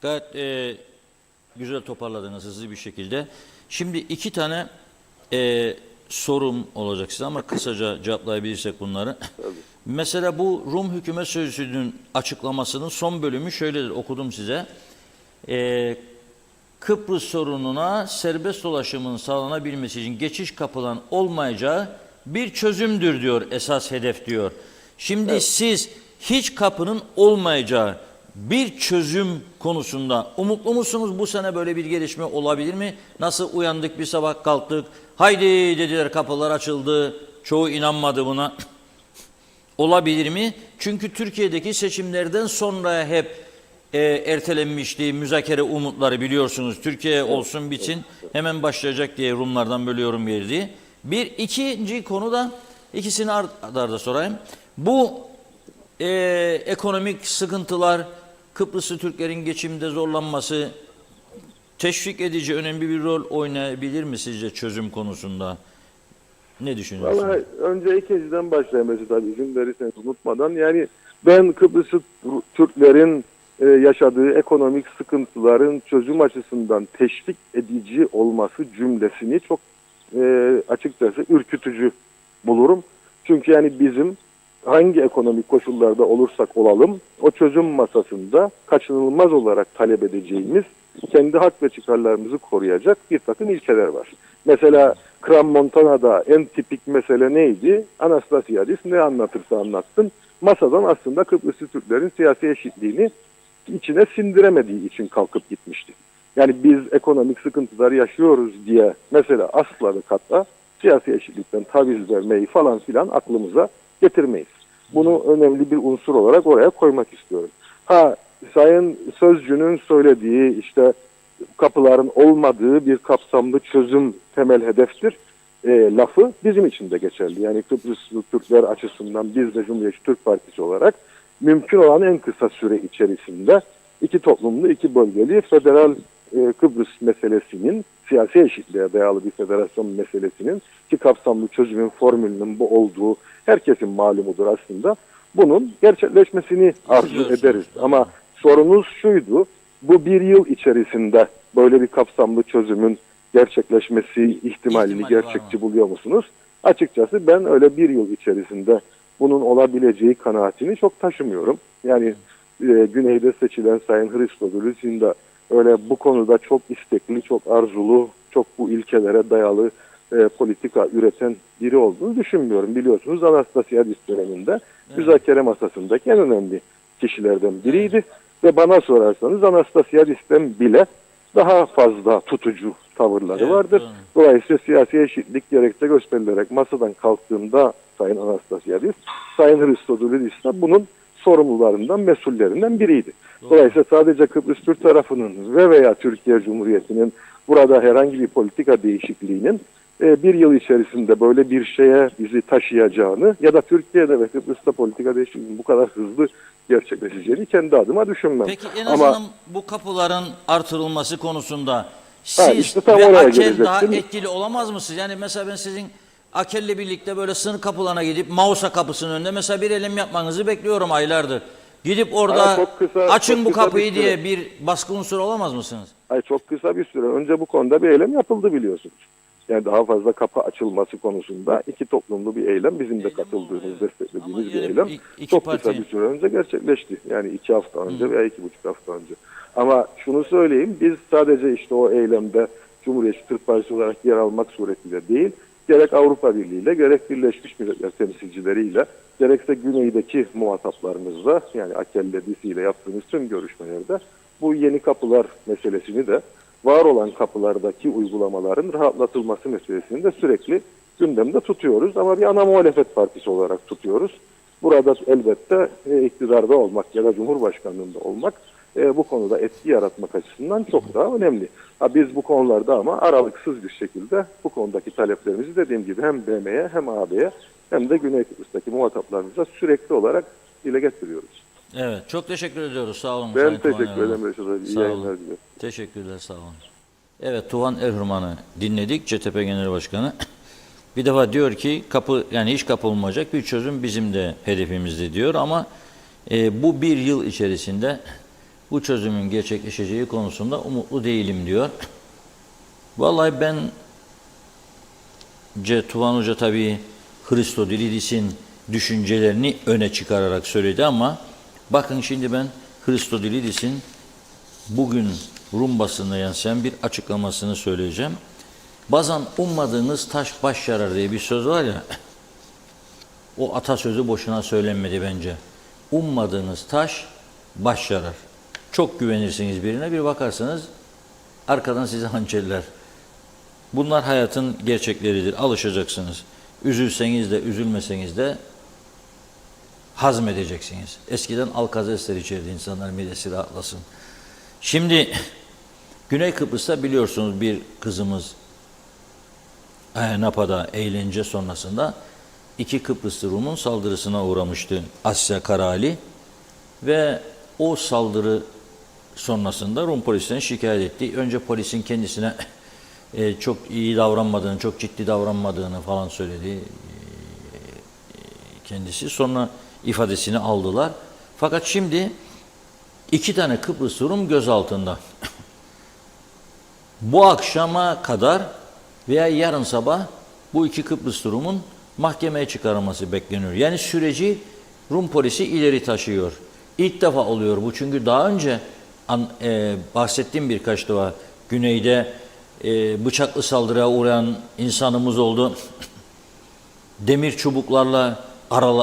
Speaker 2: Gayet güzel toparladınız hızlı bir şekilde. Şimdi iki tane sorum olacak size ama kısaca cevaplayabilirsek bunları. Mesela bu Rum Hükümet Sözcüsü'nün açıklamasının son bölümü şöyledir, okudum size. Kıbrıs sorununa serbest dolaşımın sağlanabilmesi için geçiş kapılan olmayacağı bir çözümdür diyor, esas hedef diyor. Şimdi siz hiç kapının olmayacağı bir çözüm konusunda umutlu musunuz? Bu sene böyle bir gelişme olabilir mi? Nasıl uyandık bir sabah kalktık, haydi dediler kapılar açıldı, çoğu inanmadı buna. Olabilir mi? Çünkü Türkiye'deki seçimlerden sonra hep ertelenmişti müzakere umutları, biliyorsunuz. Türkiye olsun bitsin hemen başlayacak diye Rumlardan böyle yorum verdi. İkinci konu da ikisini arda sorayım. Bu ekonomik sıkıntılar, Kıbrıslı Türklerin geçimde zorlanması teşvik edici önemli bir rol oynayabilir mi sizce çözüm konusunda? Ne düşünüyorsunuz?
Speaker 4: Vallahi önce ikinciden başlayayım tabii izin verirseniz unutmadan. Yani ben Kıbrıslı Türklerin yaşadığı ekonomik sıkıntıların çözüm açısından teşvik edici olması cümlesini çok açıkçası ürkütücü bulurum. Çünkü yani bizim hangi ekonomik koşullarda olursak olalım o çözüm masasında kaçınılmaz olarak talep edeceğimiz kendi hak ve çıkarlarımızı koruyacak bir takım ilkeler var. Mesela Crans-Montana'da en tipik mesele neydi? Anastasiadis ne anlatırsa anlatsın. Masadan aslında Kıbrıslı Türklerin siyasi eşitliğini içine sindiremediği için kalkıp gitmişti. Yani biz ekonomik sıkıntılar yaşıyoruz diye mesela asla ve katla siyasi eşitlikten taviz vermeyi falan filan aklımıza getirmeyiz. Bunu önemli bir unsur olarak oraya koymak istiyorum. Sayın Sözcü'nün söylediği işte kapıların olmadığı bir kapsamlı çözüm temel hedeftir. lafı bizim için de geçerli. Yani Kıbrıslı Türkler açısından biz de Cumhuriyetçi Türk Partisi olarak mümkün olan en kısa süre içerisinde iki toplumlu, iki bölgeli federal Kıbrıs meselesinin, siyasi eşitliğe dayalı bir federasyon meselesinin ki kapsamlı çözümün formülünün bu olduğu herkesin malumudur aslında. Bunun gerçekleşmesini arzu ederiz. Ama sorunuz şuydu, bu bir yıl içerisinde böyle bir kapsamlı çözümün gerçekleşmesi ihtimalini gerçekçi buluyor musunuz? Açıkçası ben öyle bir yıl içerisinde bunun olabileceği kanaatini çok taşımıyorum. Yani güneyde seçilen Sayın Hristodoulos'un da öyle bu konuda çok istekli, çok arzulu, çok bu ilkelere dayalı politika üreten biri olduğunu düşünmüyorum. Biliyorsunuz Anastasiadis döneminde müzakere masasındaki en önemli kişilerden biriydi. Ve bana sorarsanız Anastasiadis'ten bile daha fazla tutucu tavırları vardır. Dolayısıyla siyasi eşitlik gerekçe gösterilerek masadan kalktığında Sayın Anastasiadis, Sayın Hristodoulos'un da bunun sorumlularından, mesullerinden biriydi. Dolayısıyla sadece Kıbrıs Türk tarafının veya Türkiye Cumhuriyeti'nin burada herhangi bir politika değişikliğinin bir yıl içerisinde böyle bir şeye bizi taşıyacağını ya da Türkiye'de ve Kıbrıs'ta politika değişikliğinin bu kadar hızlı gerçekleşeceğini kendi adıma düşünmem.
Speaker 2: Peki en azından bu kapıların artırılması konusunda siz
Speaker 4: işte tam
Speaker 2: ve
Speaker 4: oraya
Speaker 2: AKEL
Speaker 4: gelecektim.
Speaker 2: daha etkili olamaz mısınız? Yani mesela ben sizin AKEL'le birlikte böyle sınır kapılarına gidip Mausa kapısının önünde mesela bir eylem yapmanızı bekliyorum aylardır. Gidip orada açın bu kapıyı diye bir baskı unsuru olamaz mısınız?
Speaker 4: Çok kısa bir süre önce bu konuda bir eylem yapıldı biliyorsunuz. Yani daha fazla kapı açılması konusunda iki toplumlu bir eylem, bizim de katıldığımız, desteklediğimiz bir eylem. Çok kısa bir süre önce gerçekleşti. Yani 2 hafta önce veya 2,5 hafta önce. Ama şunu söyleyeyim, biz sadece işte o eylemde Cumhuriyetçi Türk Partisi olarak yer almak suretiyle değil, gerek Avrupa Birliği ile, gerek Birleşmiş Milletler temsilcileriyle, gerekse güneydeki muhataplarımızla, yani AKEL'le, DİSİ ile yaptığımız tüm görüşmelerde bu yeni kapılar meselesini de, var olan kapılardaki uygulamaların rahatlatılması meselesini de sürekli gündemde tutuyoruz. Ama bir ana muhalefet partisi olarak tutuyoruz. Burada elbette iktidarda olmak ya da Cumhurbaşkanlığında olmak bu konuda etki yaratmak açısından çok daha önemli. Biz bu konularda ama aralıksız bir şekilde bu konudaki taleplerimizi dediğim gibi hem BM'ye hem AB'ye hem de Güney Kıbrıs'taki muhataplarımıza sürekli olarak dile getiriyoruz.
Speaker 2: Evet, çok teşekkür ediyoruz. Sağ olun.
Speaker 4: Ben teşekkür ederim Reşat abi. İyi yayınlar diliyorum.
Speaker 2: Teşekkürler, sağ olun. Evet, Tuhan Erhürman'ı dinledik, CTP Genel Başkanı. Bir defa diyor ki kapı, yani hiç kapı olmayacak bir çözüm bizim de hedefimizde diyor ama bu bir yıl içerisinde bu çözümün gerçekleşeceği konusunda umutlu değilim diyor. Vallahi ben Tuhan Hoca tabii Hristodoulos'un düşüncelerini öne çıkararak söyledi ama bakın şimdi ben Hristodoulos'un bugün Rum basınına yansıyan bir açıklamasını söyleyeceğim. Bazen ummadığınız taş baş yarar diye bir söz var ya, o atasözü boşuna söylenmedi bence. Ummadığınız taş baş yarar. Çok güvenirsiniz birine, bir bakarsınız arkadan sizi hançerler. Bunlar hayatın gerçekleridir. Alışacaksınız. Üzülseniz de üzülmeseniz de hazmedeceksiniz. Eskiden alkazesler içerdi insanlar, midesi rahatlasın. Şimdi Güney Kıbrıs'ta biliyorsunuz bir kızımız Napa'da eğlence sonrasında 2 Kıbrıslı Rum'un saldırısına uğramıştı Asya Karali ve o saldırı sonrasında Rum polisine şikayet etti. Önce polisin kendisine çok iyi davranmadığını, çok ciddi davranmadığını falan söyledi kendisi. Sonra ifadesini aldılar. Fakat şimdi 2 tane Kıbrıslı Rum gözaltında. Bu akşama kadar veya yarın sabah bu 2 Kıbrıslı Rum'un mahkemeye çıkarılması bekleniyor. Yani süreci Rum polisi ileri taşıyor. İlk defa oluyor bu, çünkü daha önce bahsettiğim birkaç defa güneyde bıçaklı saldırıya uğrayan insanımız oldu. Demir çubuklarla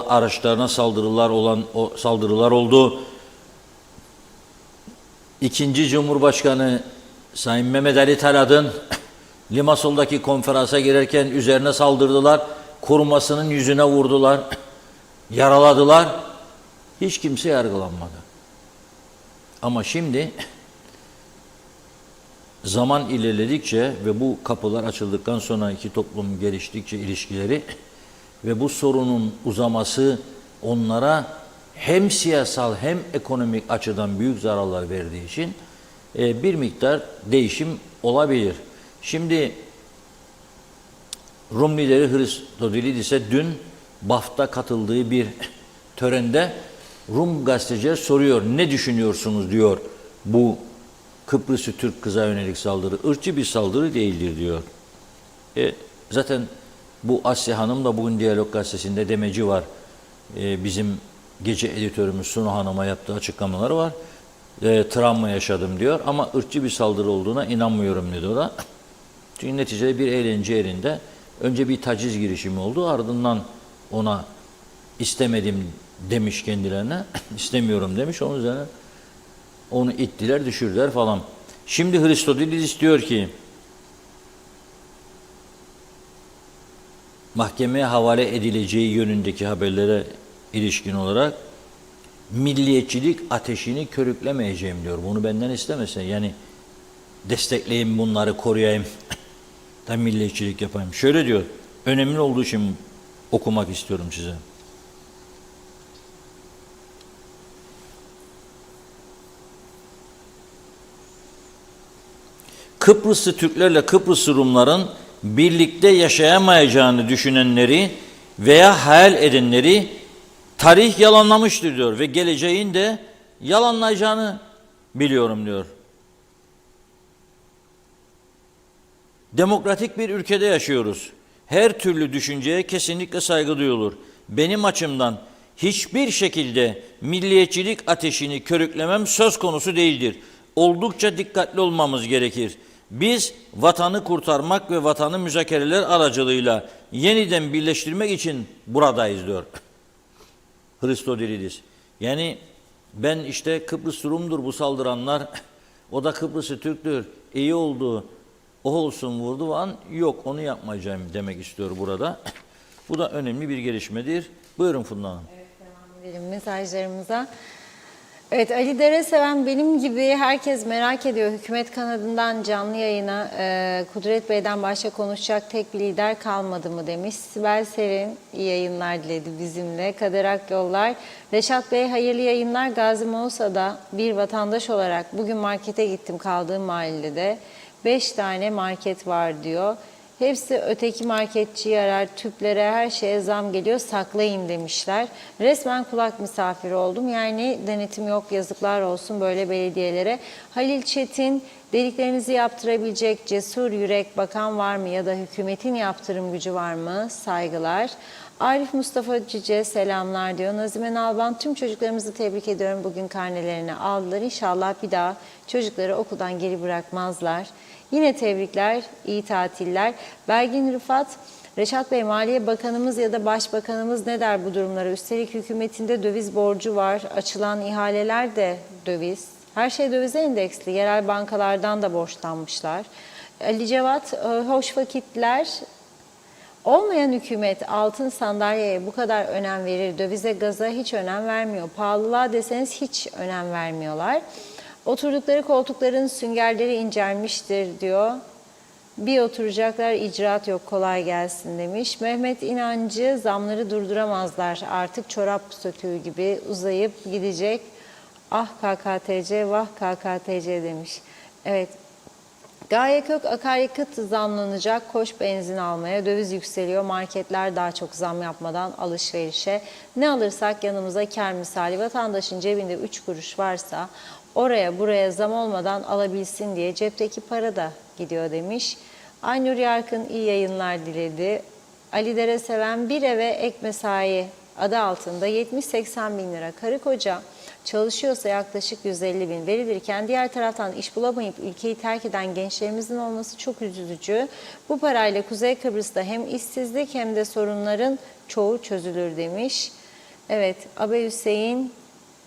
Speaker 2: araçlarına saldırılar oldu. İkinci Cumhurbaşkanı Sayın Mehmet Ali Talat'ın Limassol'daki konferansa girerken üzerine saldırdılar. Korumasının yüzüne vurdular. Yaraladılar. Hiç kimse yargılanmadı. Ama şimdi zaman ilerledikçe ve bu kapılar açıldıktan sonra iki toplum geliştikçe ilişkileri ve bu sorunun uzaması onlara hem siyasal hem ekonomik açıdan büyük zararlar verdiği için bir miktar değişim olabilir. Şimdi Rum lideri Hristodilidis'e dün BAF'ta katıldığı bir törende Rum gazeteciler soruyor, ne düşünüyorsunuz diyor, bu Kıbrıs'ı Türk kıza yönelik saldırı ırkçı bir saldırı değildir diyor. Zaten bu Asya Hanım da bugün Diyalog Gazetesi'nde demeci var. Bizim gece editörümüz Sunu Hanım'a yaptığı açıklamaları var. Travma yaşadım diyor ama ırkçı bir saldırı olduğuna inanmıyorum dedi o da. Çünkü neticede bir eğlence yerinde önce bir taciz girişimi oldu, ardından ona istemedim demiş kendilerine, istemiyorum demiş, onun üzerine onu ittiler, düşürdüler falan. Şimdi Hristodilidis diyor ki, mahkemeye havale edileceği yönündeki haberlere ilişkin olarak milliyetçilik ateşini körüklemeyeceğim diyor. Bunu benden istemesin. Yani destekleyeyim, bunları koruyayım da milliyetçilik yapayım. Şöyle diyor, önemli olduğu için okumak istiyorum size. Kıbrıslı Türklerle Kıbrıslı Rumların birlikte yaşayamayacağını düşünenleri veya hayal edenleri tarih yalanlamıştır diyor ve geleceğin de yalanlayacağını biliyorum diyor. Demokratik bir ülkede yaşıyoruz. Her türlü düşünceye kesinlikle saygı duyulur. Benim açımdan hiçbir şekilde milliyetçilik ateşini körüklemem söz konusu değildir. Oldukça dikkatli olmamız gerekir. Biz vatanı kurtarmak ve vatanı müzakereler aracılığıyla yeniden birleştirmek için buradayız diyor Hristodilidis. Yani ben işte Kıbrıs Rum'dur bu saldıranlar, o da Kıbrıs'ı Türk'tür, iyi oldu, o olsun vurdu falan, yok onu yapmayacağım demek istiyor burada. Bu da önemli bir gelişmedir. Buyurun Funda Hanım.
Speaker 1: Evet, devam edelim mesajlarımıza. Evet, Ali Dereseven benim gibi herkes merak ediyor. Hükümet kanadından canlı yayına Kudret Bey'den başka konuşacak tek bir lider kalmadı mı demiş. Sibel Serin iyi yayınlar diledi bizimle. Kader Akyollar, Reşat Bey hayırlı yayınlar. Gazi Mausa'da bir vatandaş olarak bugün markete gittim kaldığım mahallede. 5 tane market var diyor. Hepsi öteki marketçiyi arar, tüplere, her şeye zam geliyor, saklayın demişler. Resmen kulak misafiri oldum. Yani denetim yok, yazıklar olsun böyle belediyelere. Halil Çetin, deliklerinizi yaptırabilecek cesur yürek bakan var mı ya da hükümetin yaptırım gücü var mı? Saygılar. Arif Mustafa Cüce selamlar diyor. Nazime Nalban, tüm çocuklarımızı tebrik ediyorum. Bugün karnelerini aldılar. İnşallah bir daha çocukları okuldan geri bırakmazlar. Yine tebrikler, iyi tatiller. Belgin Rıfat, Reşat Bey Maliye Bakanımız ya da Başbakanımız ne der bu durumlara? Üstelik hükümetinde döviz borcu var. Açılan ihaleler de döviz. Her şey dövize endeksli. Yerel bankalardan da borçlanmışlar. Ali Cevat, hoş vakitler. Olmayan hükümet altın sandalyeye bu kadar önem verir. Dövize, gaza hiç önem vermiyor. Pahalılığa deseniz hiç önem vermiyorlar. Oturdukları koltukların süngerleri incelmiştir diyor. Bir oturacaklar, icraat yok, kolay gelsin demiş. Mehmet İnancı, zamları durduramazlar artık, çorap söküğü gibi uzayıp gidecek. Ah KKTC, vah KKTC demiş. Evet. Gaye Kök, akaryakıt zamlanacak, koş benzin almaya, döviz yükseliyor, marketler daha çok zam yapmadan alışverişe. Ne alırsak yanımıza kar misali, vatandaşın cebinde 3 kuruş varsa oraya buraya zam olmadan alabilsin diye cepteki para da gidiyor demiş. Aynur Yarkın iyi yayınlar diledi. Ali Dereseven, bir eve ek mesai adı altında 70-80 bin lira karı koca çalışıyorsa yaklaşık 150 bin verilirken diğer taraftan iş bulamayıp ülkeyi terk eden gençlerimizin olması çok üzücü. Bu parayla Kuzey Kıbrıs'ta hem işsizlik hem de sorunların çoğu çözülür demiş. Evet, Abe Hüseyin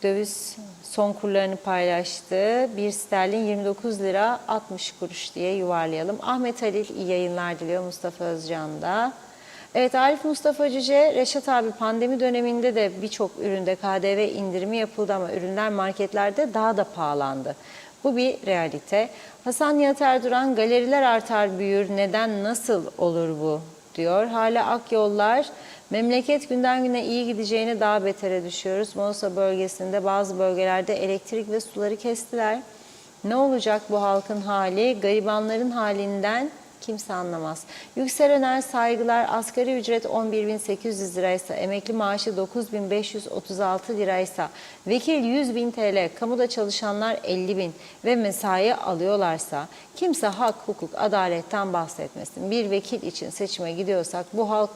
Speaker 1: döviz son kurlarını paylaştı. 1 sterlin 29 lira 60 kuruş diye yuvarlayalım. Ahmet Halil iyi yayınlar diliyor, Mustafa Özcan da. Evet, Arif Mustafa Cüce, Reşat abi pandemi döneminde de birçok üründe KDV indirimi yapıldı ama ürünler marketlerde daha da pahalandı. Bu bir realite. Hasan Nihat Erduran, galeriler artar büyür, neden nasıl olur bu diyor. Hala Akyollar, memleket günden güne iyi gideceğine daha betere düşüyoruz. Mosa bölgesinde bazı bölgelerde elektrik ve suları kestiler. Ne olacak bu halkın hali? Garibanların halinden kimse anlamaz. Yüksel Öner, saygılar. Asgari ücret 11.800 liraysa, emekli maaşı 9.536 liraysa, vekil 100.000 TL, kamuda çalışanlar 50.000 ve mesai alıyorlarsa kimse hak, hukuk, adaletten bahsetmesin. Bir vekil için seçime gidiyorsak bu halk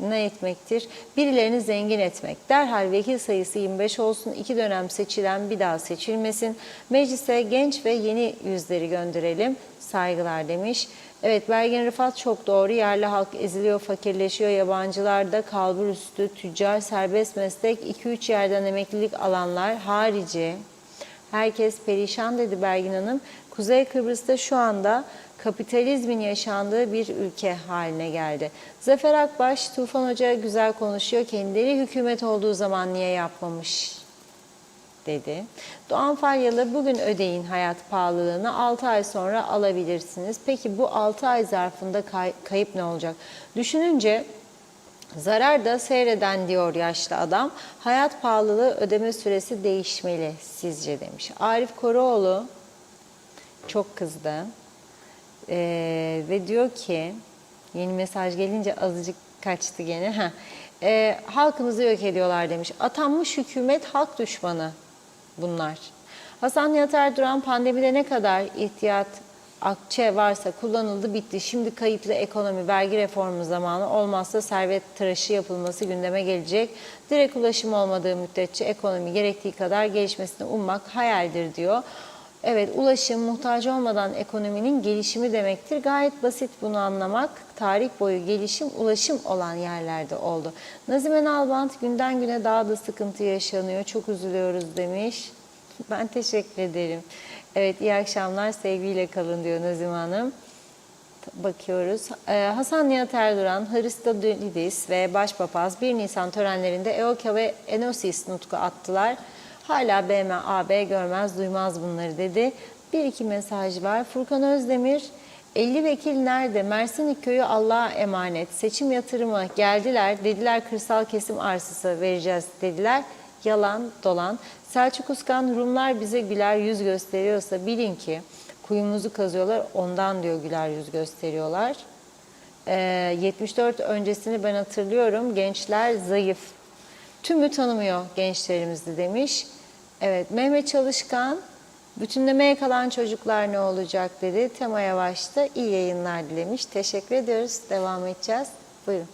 Speaker 1: ne etmektir? Birilerini zengin etmek. Derhal vekil sayısı 25 olsun, 2 dönem seçilen bir daha seçilmesin. Meclise genç ve yeni yüzleri gönderelim. Saygılar demiş. Evet, Belgin Rıfat çok doğru. Yerli halk eziliyor, fakirleşiyor. Yabancılar da kalbur üstü, tüccar, serbest meslek, 2-3 yerden emeklilik alanlar harici. Herkes perişan dedi Belgin Hanım. Kuzey Kıbrıs'ta şu anda kapitalizmin yaşandığı bir ülke haline geldi. Zafer Akbaş, Tufan Hoca güzel konuşuyor. Kendileri hükümet olduğu zaman niye yapmamış dedi. Doğan Falyalı, bugün ödeyin hayat pahalılığını, 6 ay sonra alabilirsiniz. Peki bu 6 ay zarfında kayıp ne olacak? Düşününce zarar da seyreden diyor yaşlı adam. Hayat pahalılığı ödeme süresi değişmeli sizce demiş. Arif Koroğlu çok kızdı. Ve diyor ki, yeni mesaj gelince azıcık kaçtı gene. Halkımızı yok ediyorlar demiş. Atanmış hükümet halk düşmanı bunlar. Hasan Nihat Erduran, pandemide ne kadar ihtiyat akçe varsa kullanıldı, bitti. Şimdi kayıtlı ekonomi, vergi reformu zamanı, olmazsa servet tıraşı yapılması gündeme gelecek. Direkt ulaşım olmadığı müddetçe ekonomi gerektiği kadar gelişmesini ummak hayaldir diyor. Evet, ulaşım muhtaç olmadan ekonominin gelişimi demektir. Gayet basit bunu anlamak. Tarih boyu gelişim, ulaşım olan yerlerde oldu. Nazime Nalbant, günden güne daha da sıkıntı yaşanıyor. Çok üzülüyoruz demiş. Ben teşekkür ederim. Evet, iyi akşamlar, sevgiyle kalın diyor Nazime Hanım. Bakıyoruz. Hasan Nihat Erduran, Hristodulidis ve Başpapaz 1 Nisan törenlerinde EOKA ve Enosis nutku attılar. Hala BM, AB görmez duymaz bunları dedi. Bir iki mesaj var. Furkan Özdemir, 50 vekil nerede? Mersinlik köyü Allah'a emanet. Seçim yatırımı geldiler. Dediler kırsal kesim arsası vereceğiz dediler. Yalan dolan. Selçuk Uskan, Rumlar bize güler yüz gösteriyorsa bilin ki kuyumuzu kazıyorlar. Ondan diyor güler yüz gösteriyorlar. 74 öncesini ben hatırlıyorum. Gençler zayıf. Tümü tanımıyor gençlerimizi demiş. Evet, Mehmet Çalışkan, bütünlemeye kalan çocuklar ne olacak dedi. Tema Yavaş'ta iyi yayınlar dilemiş. Teşekkür ediyoruz. Devam edeceğiz. Buyurun.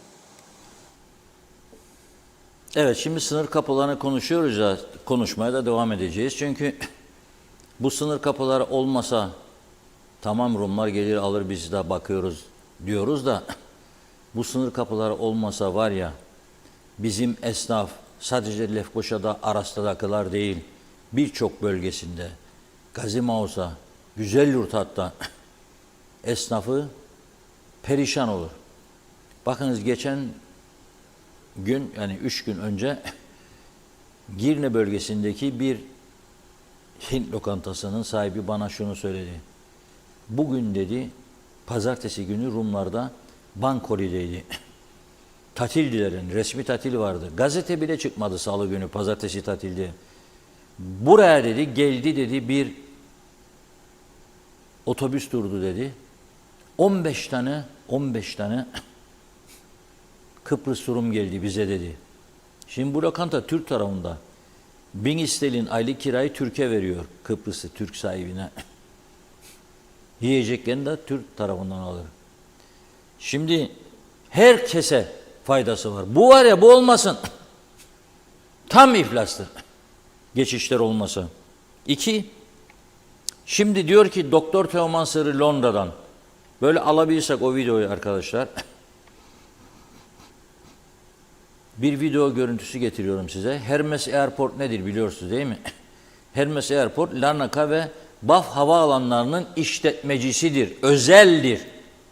Speaker 2: Evet, şimdi sınır kapılarını konuşuyoruz ya, konuşmaya da devam edeceğiz. Çünkü bu sınır kapıları olmasa tamam Rumlar gelir alır biz de bakıyoruz diyoruz da bu sınır kapıları olmasa var ya bizim esnaf sadece Lefkoşa'da, Aras'ta'dakiler değil birçok bölgesinde Gazimaus'a, Güzelyurt hatta esnafı perişan olur. Bakınız geçen gün yani 3 gün önce Girne bölgesindeki bir Hint lokantasının sahibi bana şunu söyledi. Bugün dedi pazartesi günü Rumlarda Bank Holiday tatildilerin resmi tatil vardı. Gazete bile çıkmadı salı günü pazartesi tatildi. Buraya dedi geldi dedi bir otobüs durdu dedi. 15 tane Kıbrıs Rum geldi bize dedi. Şimdi bu lokanta Türk tarafında. 1000 sterlin aylık kirayı Türkiye veriyor Kıbrıs'ı Türk sahibine. Yiyeceklerini de Türk tarafından alır. Şimdi herkese faydası var. Bu var ya bu olmasın. Tam iflastır. Geçişler olmasa. 2. Şimdi diyor ki Doktor Teoman Sırrı Londra'dan. Böyle alabilirsek o videoyu arkadaşlar. Bir video görüntüsü getiriyorum size. Hermes Airport nedir biliyorsunuz değil mi? Hermes Airport, Larnaca ve Baf havaalanlarının işletmecisidir. Özeldir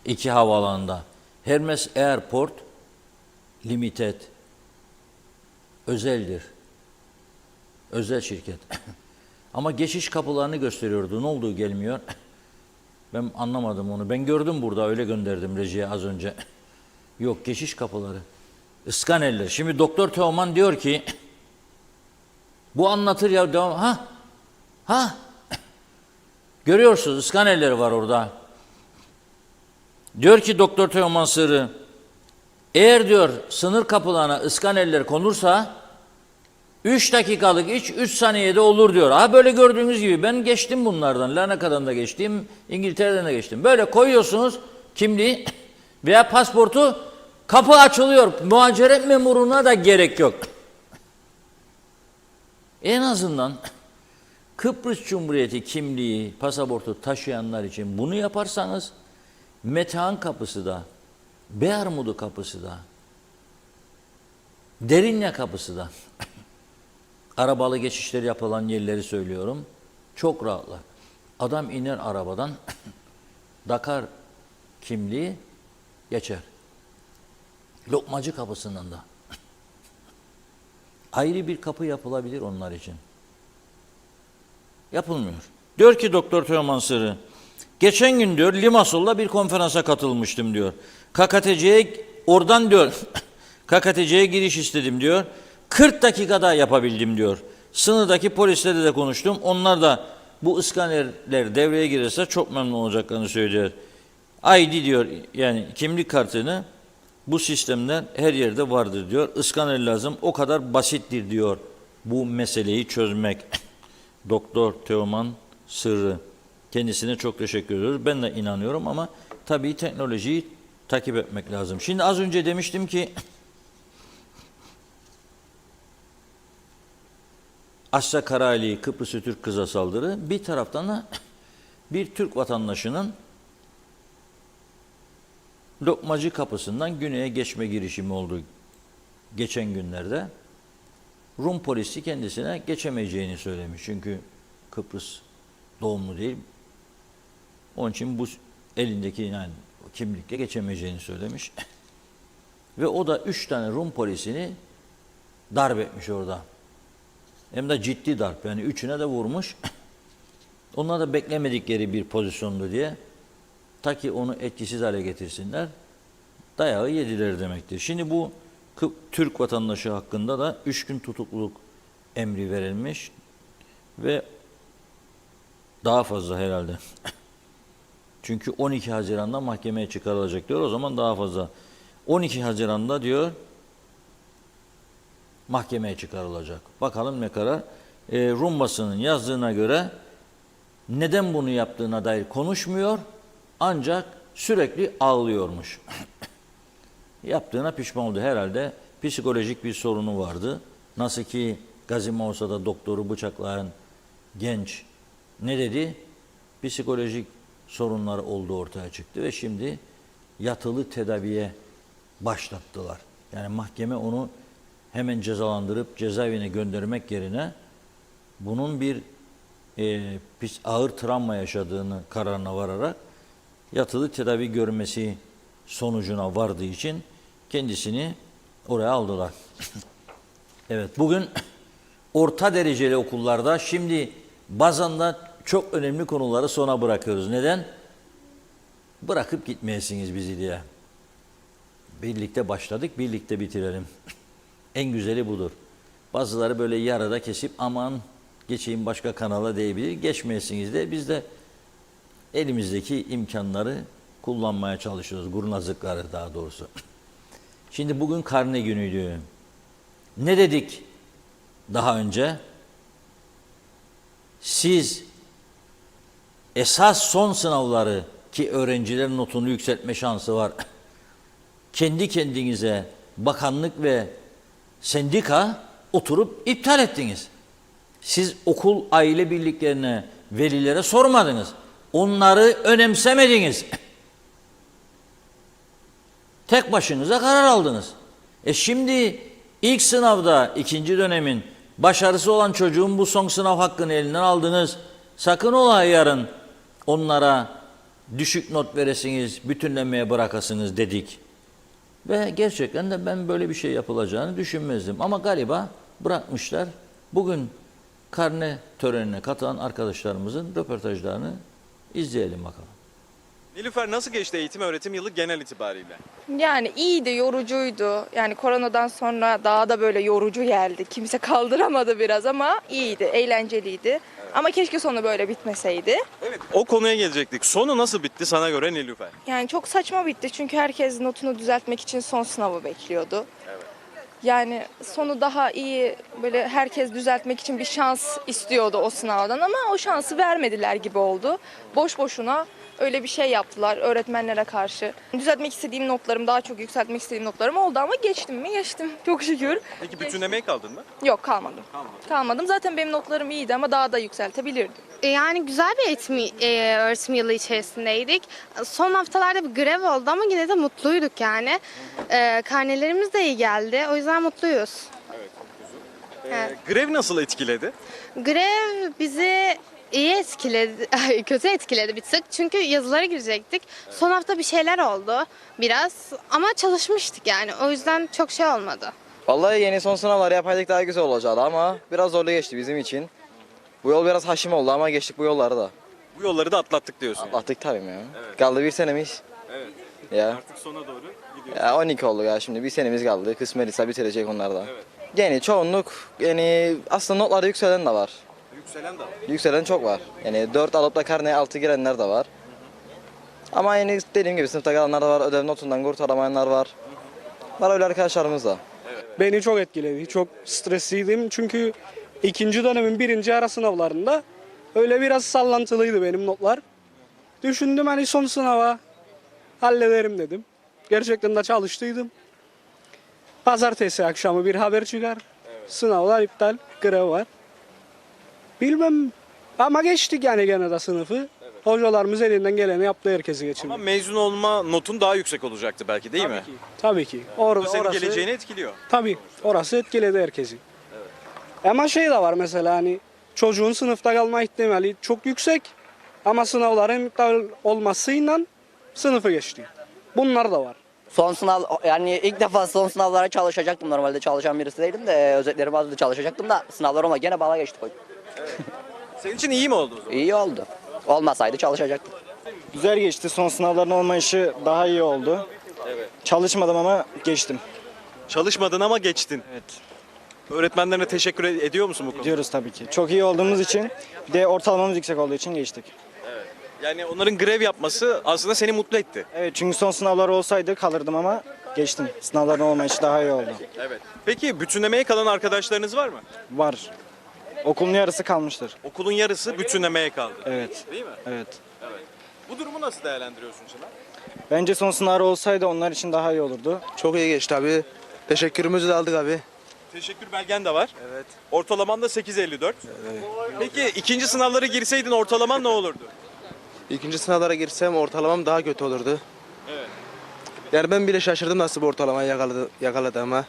Speaker 2: 2 havaalanında. Hermes Airport Limited özeldir. Özel şirket. Ama geçiş kapılarını gösteriyordu. Ne olduğu gelmiyor. Ben anlamadım onu. Ben gördüm burada, öyle gönderdim rejiye az önce. Yok, geçiş kapıları. Iskaneller. Şimdi Doktor Teoman diyor ki bu anlatır ya, devam. Görüyorsunuz, iskaneller var orada. Diyor ki Doktor Teoman Sırrı, eğer diyor sınır kapılarına iskaneller konursa 3 dakikalık iş 3 saniyede olur diyor. Ha, böyle gördüğünüz gibi ben geçtim bunlardan. Larnaka'dan da geçtim, İngiltere'den de geçtim. Böyle koyuyorsunuz kimliği veya pasportu, kapı açılıyor. Muhaceret memuruna da gerek yok. En azından Kıbrıs Cumhuriyeti kimliği, pasaportu taşıyanlar için bunu yaparsanız Metehan kapısı da, Beyarmudu kapısı da, Derinye kapısı da, arabalı geçişler yapılan yerleri söylüyorum, çok rahatlar. Adam iner arabadan, Dakar kimliği geçer. Lokmacı kapısından da. Ayrı bir kapı yapılabilir onlar için. Yapılmıyor. Diyor ki Doktor Teoman Sırrı, geçen gün diyor Limassol'da bir konferansa katılmıştım diyor. KKTC'ye oradan diyor KKTC'ye giriş istedim diyor. 40 dakikada yapabildim diyor. Sınırdaki polislerle de konuştum. Onlar da bu iskanerler devreye girerse çok memnun olacaklarını söylüyor. ID diyor, yani kimlik kartını, bu sistemler her yerde vardır diyor. İskaner lazım, o kadar basittir diyor bu meseleyi çözmek. Doktor Teoman Sırrı. Kendisine çok teşekkür ediyoruz. Ben de inanıyorum ama tabii teknolojiyi takip etmek lazım. Şimdi az önce demiştim ki Asya Karaali Kıbrıs'ı Türk kıza saldırı, bir taraftan da bir Türk vatandaşının Lokmacı kapısından güneye geçme girişimi oldu geçen günlerde. Rum polisi kendisine geçemeyeceğini söylemiş. Çünkü Kıbrıs doğumlu değil. Onun için bu elindeki yani kimlikle geçemeyeceğini söylemiş. Ve o da 3 tane Rum polisini darp etmiş orada. Hem de ciddi darp. Yani 3'üne de vurmuş. Onlar da beklemedikleri bir pozisyondu diye. Ta ki onu etkisiz hale getirsinler. Dayağı yediler demektir. Şimdi bu Türk vatandaşı hakkında da 3 gün tutukluluk emri verilmiş ve daha fazla herhalde. Çünkü 12 Haziran'da mahkemeye çıkarılacak diyor. O zaman daha fazla. 12 Haziran'da diyor mahkemeye çıkarılacak. Bakalım ne karar. Rum basının yazdığına göre neden bunu yaptığına dair konuşmuyor. Ancak sürekli ağlıyormuş. Yaptığına pişman oldu herhalde. Psikolojik bir sorunu vardı. Nasıl ki Gazi Mausa'da doktoru bıçaklayan genç ne dedi? Psikolojik sorunlar olduğu ortaya çıktı ve şimdi yatılı tedaviye başlattılar. Yani mahkeme onu hemen cezalandırıp cezaevine göndermek yerine bunun bir ağır travma yaşadığını kararına vararak yatılı tedavi görmesi sonucuna vardığı için kendisini oraya aldılar. Evet, bugün orta dereceli okullarda şimdi bazen de çok önemli konuları sona bırakıyoruz. Neden? Bırakıp gitmeyesiniz bizi diye. Birlikte başladık, birlikte bitirelim. En güzeli budur. Bazıları böyle yarıda kesip aman geçeyim başka kanala diyebilir. Geçmeyesiniz de biz de elimizdeki imkanları kullanmaya çalışıyoruz. Kurnazlıkları daha doğrusu. Şimdi bugün karne günüydü. Ne dedik daha önce? Siz esas son sınavları ki öğrencilerin notunu yükseltme şansı var. Kendi kendinize bakanlık ve sendika oturup iptal ettiniz. Siz okul aile birliklerine, velilere sormadınız. Onları önemsemediniz. Tek başınıza karar aldınız. Şimdi ilk sınavda, ikinci dönemin başarısı olan çocuğun bu son sınav hakkını elinden aldınız. Sakın ola yarın onlara düşük not veresiniz, bütünlemeye bırakasınız dedik. Ve gerçekten de ben böyle bir şey yapılacağını düşünmezdim. Ama galiba bırakmışlar. Bugün karne törenine katılan arkadaşlarımızın röportajlarını izleyelim bakalım.
Speaker 5: Nilüfer, nasıl geçti eğitim öğretim yılı genel itibariyle?
Speaker 6: Yani iyiydi, yorucuydu. Yani koronadan sonra daha da böyle yorucu geldi. Kimse kaldıramadı biraz ama iyiydi, eğlenceliydi. Ama keşke sonu böyle bitmeseydi.
Speaker 5: Evet, o konuya gelecektik. Sonu nasıl bitti sana göre Nilüfer?
Speaker 6: Yani çok saçma bitti çünkü herkes notunu düzeltmek için son sınavı bekliyordu. Yani sonu daha iyi, böyle herkes düzeltmek için bir şans istiyordu o sınavdan ama o şansı vermediler gibi oldu. Boş boşuna öyle bir şey yaptılar öğretmenlere karşı. Düzeltmek istediğim notlarım, daha çok yükseltmek istediğim notlarım oldu ama geçtim mi? Geçtim. Çok şükür.
Speaker 5: Peki bütünlemeye kaldın mı?
Speaker 6: Yok, kalmadım. Kalmadım. Zaten benim notlarım iyiydi ama daha da yükseltebilirdim.
Speaker 7: Yani güzel bir öğretim yılı içerisindeydik. Son haftalarda bir grev oldu ama yine de mutluyduk yani. Karnelerimiz de iyi geldi. O yüzden mutluyuz.
Speaker 5: Grev nasıl etkiledi?
Speaker 7: Grev bizi iyi etkiledi, kötü etkiledi bir tık. Çünkü yazılara girecektik. Son hafta bir şeyler oldu biraz ama çalışmıştık yani. O yüzden çok şey olmadı.
Speaker 8: Vallahi yeni son sınavlar yapaydık daha güzel olacaktı ama biraz zorlu geçti bizim için. Bu yol biraz haşim oldu ama geçtik bu yolları da.
Speaker 5: Bu yolları da atlattık diyorsun.
Speaker 8: Atlattık tabii ya. Kaldı bir senemiz.
Speaker 5: Evet.
Speaker 8: Ya.
Speaker 5: Artık sona doğru gidiyoruz.
Speaker 8: Ya 12 oldu ya şimdi bir senemiz kaldı. Kısmet bitirecek onlar da. Yani çoğunluk yani aslında notları yükselen de var.
Speaker 5: Yükselen de var.
Speaker 8: Yükselen çok var. Yani 4 alıp da karneye 6 girenler de var. Ama yani dediğim gibi sınıfta kalanlar da var. Ödev notundan kurtaramayanlar var. Var öyle arkadaşlarımız da.
Speaker 9: Beni çok etkiledi. Çok stresliydim çünkü ikinci dönemin birinci ara sınavlarında öyle biraz sallantılıydı benim notlar. Düşündüm hani son sınava hallederim dedim. Gerçekten de çalıştıydım. Pazartesi akşamı bir haber çıkar. Sınavlar iptal, grev var. Bilmem ama geçtik yani gene de sınıfı. Hocalarımız elinden geleni yaptı, herkesi geçirdi.
Speaker 5: Ama mezun olma notun daha yüksek olacaktı belki değil mi?
Speaker 9: Tabii ki.
Speaker 5: Bu senin geleceğini etkiliyor.
Speaker 9: Tabii orası etkiledi herkesi. Ama şey de var mesela hani çocuğun sınıfta kalma ihtimali çok yüksek ama sınavların iptal olmasıyla sınıfı geçti. Bunlar da var.
Speaker 10: Son sınav yani ilk defa son sınavlara çalışacaktım. Normalde çalışan birisi değilim de özetlerim azdı çalışacaktım da sınavlar olma gene bala geçtik.
Speaker 5: Senin için iyi mi oldu o zaman?
Speaker 10: İyi oldu. Olmasaydı çalışacaktım.
Speaker 11: Güzel geçti. Son sınavların olmayışı daha iyi oldu.
Speaker 5: Evet.
Speaker 11: Çalışmadım ama geçtim.
Speaker 5: Çalışmadın ama geçtin.
Speaker 11: Evet.
Speaker 5: Öğretmenlerine teşekkür ediyor musun bu konuda?
Speaker 11: Diyoruz tabii ki. Çok iyi olduğumuz için bir de ortalamamız yüksek olduğu için geçtik.
Speaker 5: Yani onların grev yapması aslında seni mutlu etti.
Speaker 11: Evet çünkü son sınavlar olsaydı kalırdım ama geçtim. Sınavların olmayışı daha iyi oldu.
Speaker 5: Evet. Peki bütünlemeye kalan arkadaşlarınız var mı?
Speaker 11: Var. Okulun yarısı kalmıştır.
Speaker 5: Okulun yarısı bütünlemeye kaldı.
Speaker 11: Evet.
Speaker 5: Değil mi?
Speaker 11: Evet.
Speaker 5: Bu durumu nasıl değerlendiriyorsun Çınar?
Speaker 11: Bence son sınavlar olsaydı onlar için daha iyi olurdu.
Speaker 12: Çok iyi geçti abi. Teşekkürümüzü de aldık abi.
Speaker 5: Teşekkür belgen de var.
Speaker 12: Evet.
Speaker 5: Ortalaman da 8.54. Peki ikinci sınavlara girseydin ortalaman ne olurdu?
Speaker 12: İkinci sınavlara girsem ortalamam daha kötü olurdu.
Speaker 5: Evet.
Speaker 12: Yani ben bile şaşırdım nasıl bu ortalamayı yakaladı ama.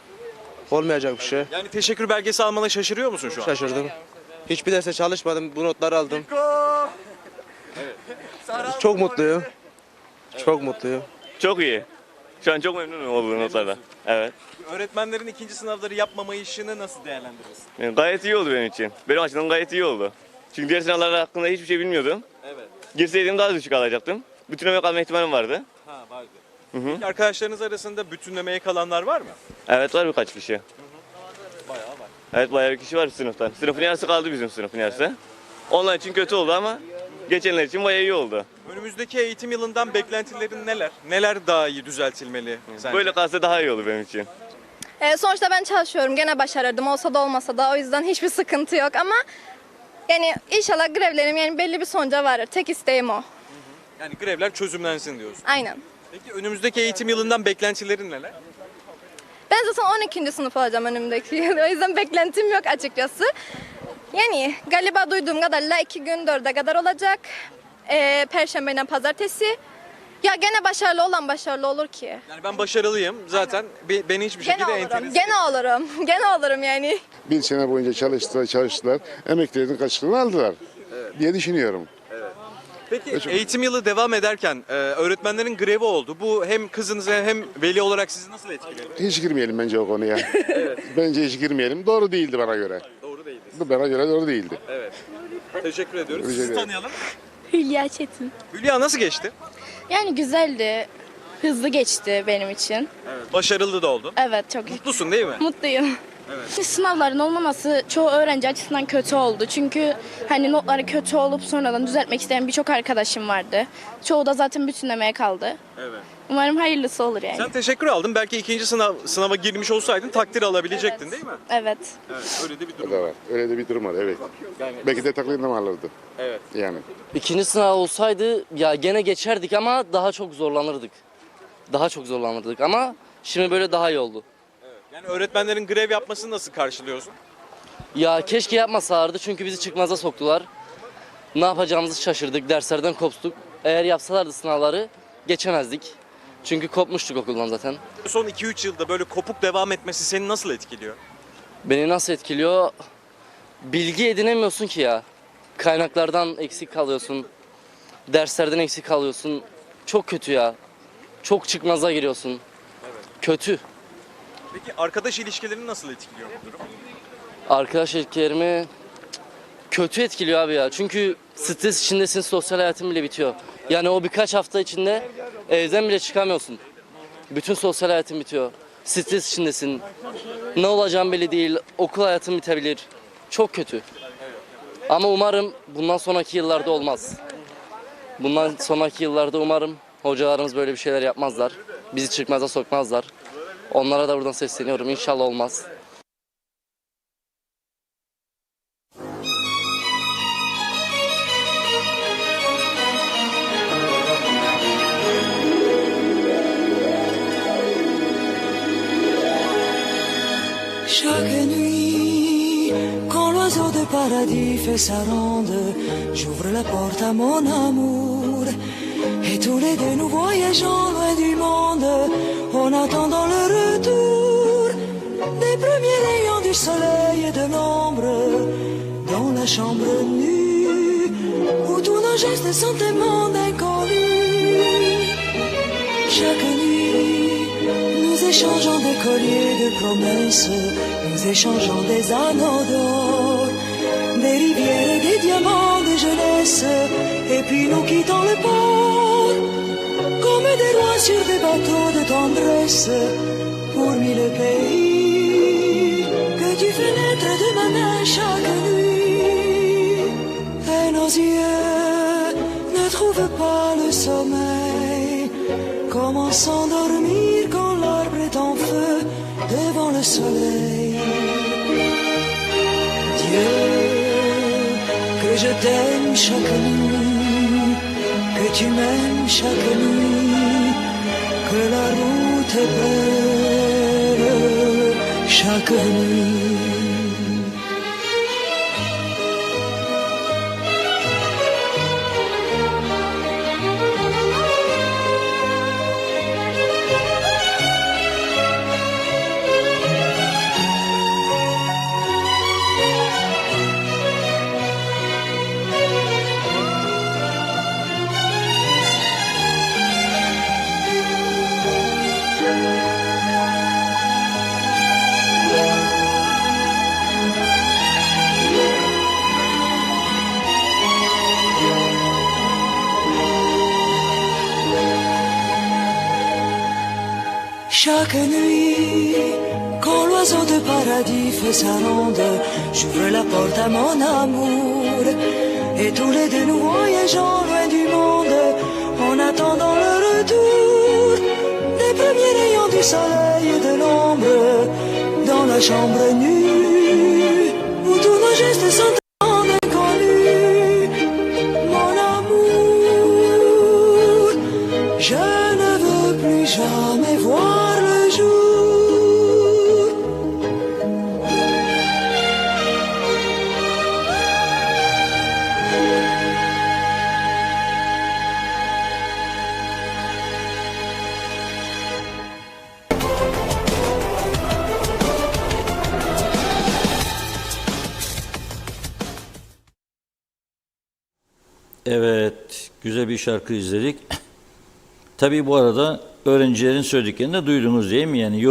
Speaker 12: Olmayacak bir şey.
Speaker 5: Yani teşekkür belgesi almana şaşırıyor musun şu an?
Speaker 12: Şaşırdım. Hiçbir derse çalışmadım. Bu notları aldım. Çok mutluyum. Çok mutluyum.
Speaker 13: Çok iyi. Şu an çok memnunum olduğum notlardan. Evet.
Speaker 5: Öğretmenlerin ikinci sınavları yapmamayışını nasıl değerlendiriyorsun?
Speaker 13: Yani gayet iyi oldu benim için. Benim açımdan gayet iyi oldu. Çünkü diğer sınavlar hakkında hiçbir şey bilmiyordum.
Speaker 5: Evet.
Speaker 13: Girseydim daha düşük alacaktım. Bütünleme kalma ihtimalim vardı.
Speaker 5: Ha vardı. Peki arkadaşlarınız arasında bütünlemeye kalanlar var mı?
Speaker 13: Evet var birkaç kişi.
Speaker 5: Bayağı var.
Speaker 13: Evet bayağı bir kişi var sınıftan. Sınıfın yarısı kaldı bizim sınıfın yarısı. Onlar için kötü oldu ama geçenler için bayağı iyi oldu.
Speaker 5: Önümüzdeki eğitim yılından beklentilerin neler? Neler daha iyi düzeltilmeli sence?
Speaker 13: Böyle kalsa daha iyi olur benim için.
Speaker 6: Sonuçta ben çalışıyorum. Gene başarırdım. Olsa da olmasa da. O yüzden hiçbir sıkıntı yok ama yani inşallah grevlerim yani belli bir sonuca varır. Tek isteğim o.
Speaker 5: Yani grevler çözümlensin diyorsun.
Speaker 6: Aynen.
Speaker 5: Peki önümüzdeki eğitim yılından beklentilerin neler?
Speaker 6: Ben zaten 12. sınıf olacağım önümdeki yıl. O yüzden beklentim yok açıkçası. Yani galiba duyduğum kadarıyla 2 gün 4'e kadar olacak. Perşembe ile pazartesi. Ya gene başarılı olan başarılı olur ki.
Speaker 5: Yani ben başarılıyım. Zaten beni hiçbir
Speaker 6: Gene
Speaker 5: şekilde
Speaker 6: olurum.
Speaker 5: enterese
Speaker 6: Gene olurum. Gene olurum yani.
Speaker 14: Bir sene boyunca çalıştılar. Emeklerinin karşılığını aldılar diye düşünüyorum.
Speaker 5: Peki eğitim yılı devam ederken öğretmenlerin grevi oldu. Bu hem kızınıza hem veli olarak sizi nasıl etkiledi?
Speaker 14: Hiç girmeyelim bence o konuya. Bence hiç girmeyelim. Doğru değildi bana göre.
Speaker 5: Doğru değildi.
Speaker 14: yaptı. Bana göre doğru değildi.
Speaker 5: Evet. Teşekkür ediyoruz.
Speaker 14: Rica
Speaker 5: Sizi
Speaker 14: ederim.
Speaker 5: tanıyalım.
Speaker 15: Hülya Çetin.
Speaker 5: Hülya nasıl geçti?
Speaker 15: Yani güzeldi. Hızlı geçti benim için.
Speaker 5: Evet. Başarılı da oldun.
Speaker 15: Evet, çok
Speaker 5: Mutlusun değil mi?
Speaker 15: mutluyum.
Speaker 5: Evet.
Speaker 15: Sınavların olmaması çoğu öğrenci açısından kötü oldu. Çünkü hani notları kötü olup sonradan düzeltmek isteyen birçok arkadaşım vardı. Çoğu da zaten bütünlemeye kaldı.
Speaker 5: Evet.
Speaker 15: Umarım hayırlısı olur yani.
Speaker 5: Sen teşekkür aldın. Belki ikinci sınava girmiş olsaydın takdir alabilecektin değil mi?
Speaker 15: Evet.
Speaker 5: Evet. Öyle de bir
Speaker 14: O
Speaker 5: durum
Speaker 14: da
Speaker 5: var.
Speaker 14: var. Öyle de bir durum var, evet.
Speaker 5: Yani,
Speaker 14: Belki de taklit alırdı.
Speaker 5: evet.
Speaker 14: Yani.
Speaker 8: İkinci sınav olsaydı ya gene geçerdik ama daha çok zorlanırdık. Daha çok zorlanırdık ama şimdi böyle daha iyi oldu.
Speaker 5: Yani öğretmenlerin grev yapmasını nasıl karşılıyorsun?
Speaker 8: Ya keşke yapmasalardı çünkü bizi çıkmaza soktular. Ne yapacağımızı şaşırdık, derslerden koptuk. Eğer yapsalardı sınavları geçemezdik. Çünkü kopmuştuk okuldan zaten.
Speaker 5: Son 2-3 yılda böyle kopuk devam etmesi seni nasıl etkiliyor?
Speaker 8: Beni nasıl etkiliyor? Bilgi edinemiyorsun ki ya. Kaynaklardan eksik kalıyorsun. Derslerden eksik kalıyorsun. Çok kötü ya. Çok çıkmaza giriyorsun. Kötü.
Speaker 5: Peki arkadaş ilişkilerini nasıl etkiliyor bu durum?
Speaker 8: Arkadaş ilişkilerimi kötü etkiliyor abi ya. Çünkü stres içindesin, sosyal hayatın bile bitiyor. Yani o birkaç hafta içinde evden bile çıkamıyorsun. Bütün sosyal hayatın bitiyor. Stres içindesin. Ne olacağım belli değil. Okul hayatın bitebilir. Çok kötü. Ama umarım bundan sonraki yıllarda olmaz. Bundan sonraki yıllarda umarım hocalarımız böyle bir şeyler yapmazlar. Bizi çıkmaza sokmazlar. Onlara da buradan sesleniyorum. İnşallah olmaz.
Speaker 16: Chaque nuit, quand l'oiseau de paradis fait sa ronde, j'ouvre la porte à mon amour. Et tous les deux nous voyageons loin du monde, en attendant le retour des premiers rayons du soleil et de l'ombre, dans la chambre nue, où tous nos gestes sont un monde inconnu. Chaque nuit, nous échangeons des colliers de promesses, nous échangeons des anneaux d'or, des rivières et des diamants de jeunesse, et puis nous quittons le port, comme des rois sur des bateaux de tendresse, pour mille pays que tu fais naître de ma main chaque nuit. Et nos yeux ne trouvent pas le sommeil. Comment s'endormir quand l'arbre est en feu devant le soleil? Dieu, que je t'aime chaque nuit, que tu m'aimes chaque nuit, que la route est belle chaque nuit. Chaque nuit, quand l'oiseau de paradis fait sa ronde, j'ouvre la porte à mon amour. Et tous les deux nous voyageons loin du monde, en attendant le retour des premiers rayons du soleil et de l'ombre, dans la chambre nue, où tous nos gestes sont inconnus. Mon amour, je ne veux plus jamais voir le jour.
Speaker 2: Evet, güzel bir şarkı izledik. Tabii bu arada öğrencilerin söylediklerini de duydunuz değil mi? Yani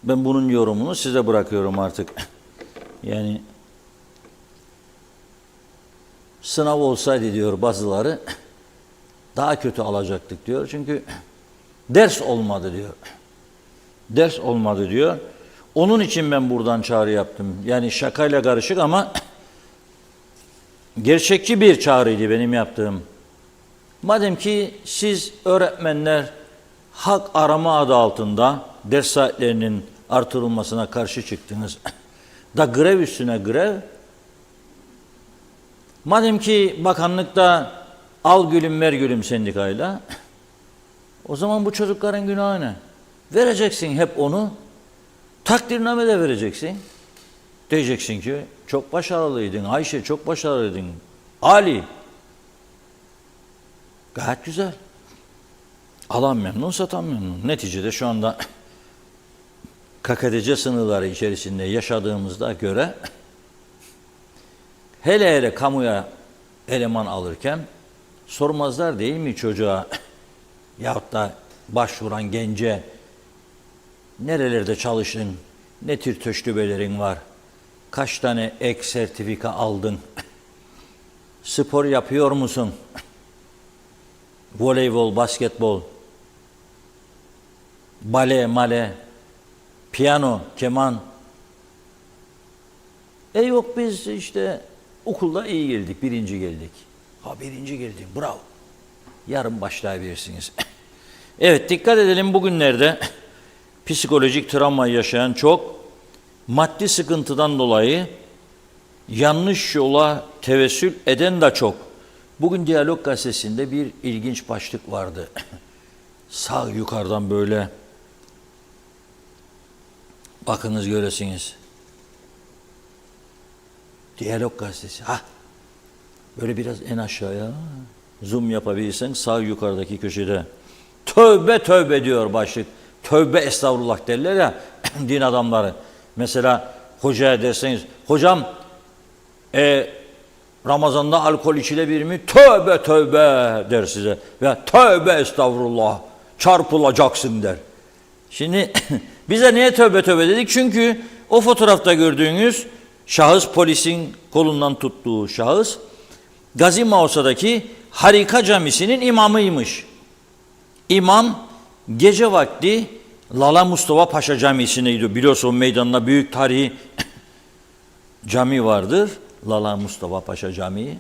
Speaker 2: ben bunun yorumunu size bırakıyorum artık. Yani sınav olsaydı diyor bazıları daha kötü alacaktık diyor. Çünkü ders olmadı diyor. Ders olmadı diyor. Onun için ben buradan çağrı yaptım. Yani şakayla karışık ama gerçekçi bir çağrıydı benim yaptığım. Madem ki siz öğretmenler hak arama adı altında ders saatlerinin artırılmasına karşı çıktınız da grev üstüne grev, madem ki bakanlıkta al gülüm ver gülüm sendikayla, o zaman bu çocukların günahı ne? Vereceksin hep onu, takdirname de vereceksin. Diyeceksin ki çok başarılıydın Ayşe, çok başarılıydın Ali. Gayet güzel. Alan memnun, satan memnun. Neticede şu anda KKTC sınırları içerisinde yaşadığımızda göre hele kamuya eleman alırken sormazlar değil mi çocuğa yahut da başvuran gence nerelerde çalıştın, ne tür tecrübelerin var, kaç tane ek sertifika aldın, spor yapıyor musun, voleybol, basketbol, bale, male, piyano, keman. Yok biz işte okulda iyi geldik, birinci geldik. Birinci geldik, bravo. Yarın başlayabilirsiniz. Evet, dikkat edelim, bugünlerde psikolojik travma yaşayan çok, maddi sıkıntıdan dolayı yanlış yola tevessül eden de çok. Bugün Diyalog Gazetesi'nde bir ilginç başlık vardı. Sağ yukarıdan böyle bakınız göresiniz. Diyalog Gazetesi. Böyle biraz en aşağıya zoom yapabilirsen sağ yukarıdaki köşede. Tövbe tövbe diyor başlık. Tövbe estağfurullah derler ya din adamları. Mesela hocaya derseniz, hocam Ramazan'da alkol içilebilir mi? Tövbe tövbe der size. Ve tövbe estağfurullah çarpılacaksın der. Şimdi bize niye tövbe tövbe dedik? Çünkü o fotoğrafta gördüğünüz şahıs, polisin kolundan tuttuğu şahıs, Gazi Mausa'daki Harika Camisi'nin imamıymış. İmam gece vakti Lala Mustafa Paşa Camisi'ne gidiyor. Biliyorsun meydanında büyük tarihi cami vardır. Lala Mustafa Paşa Camii.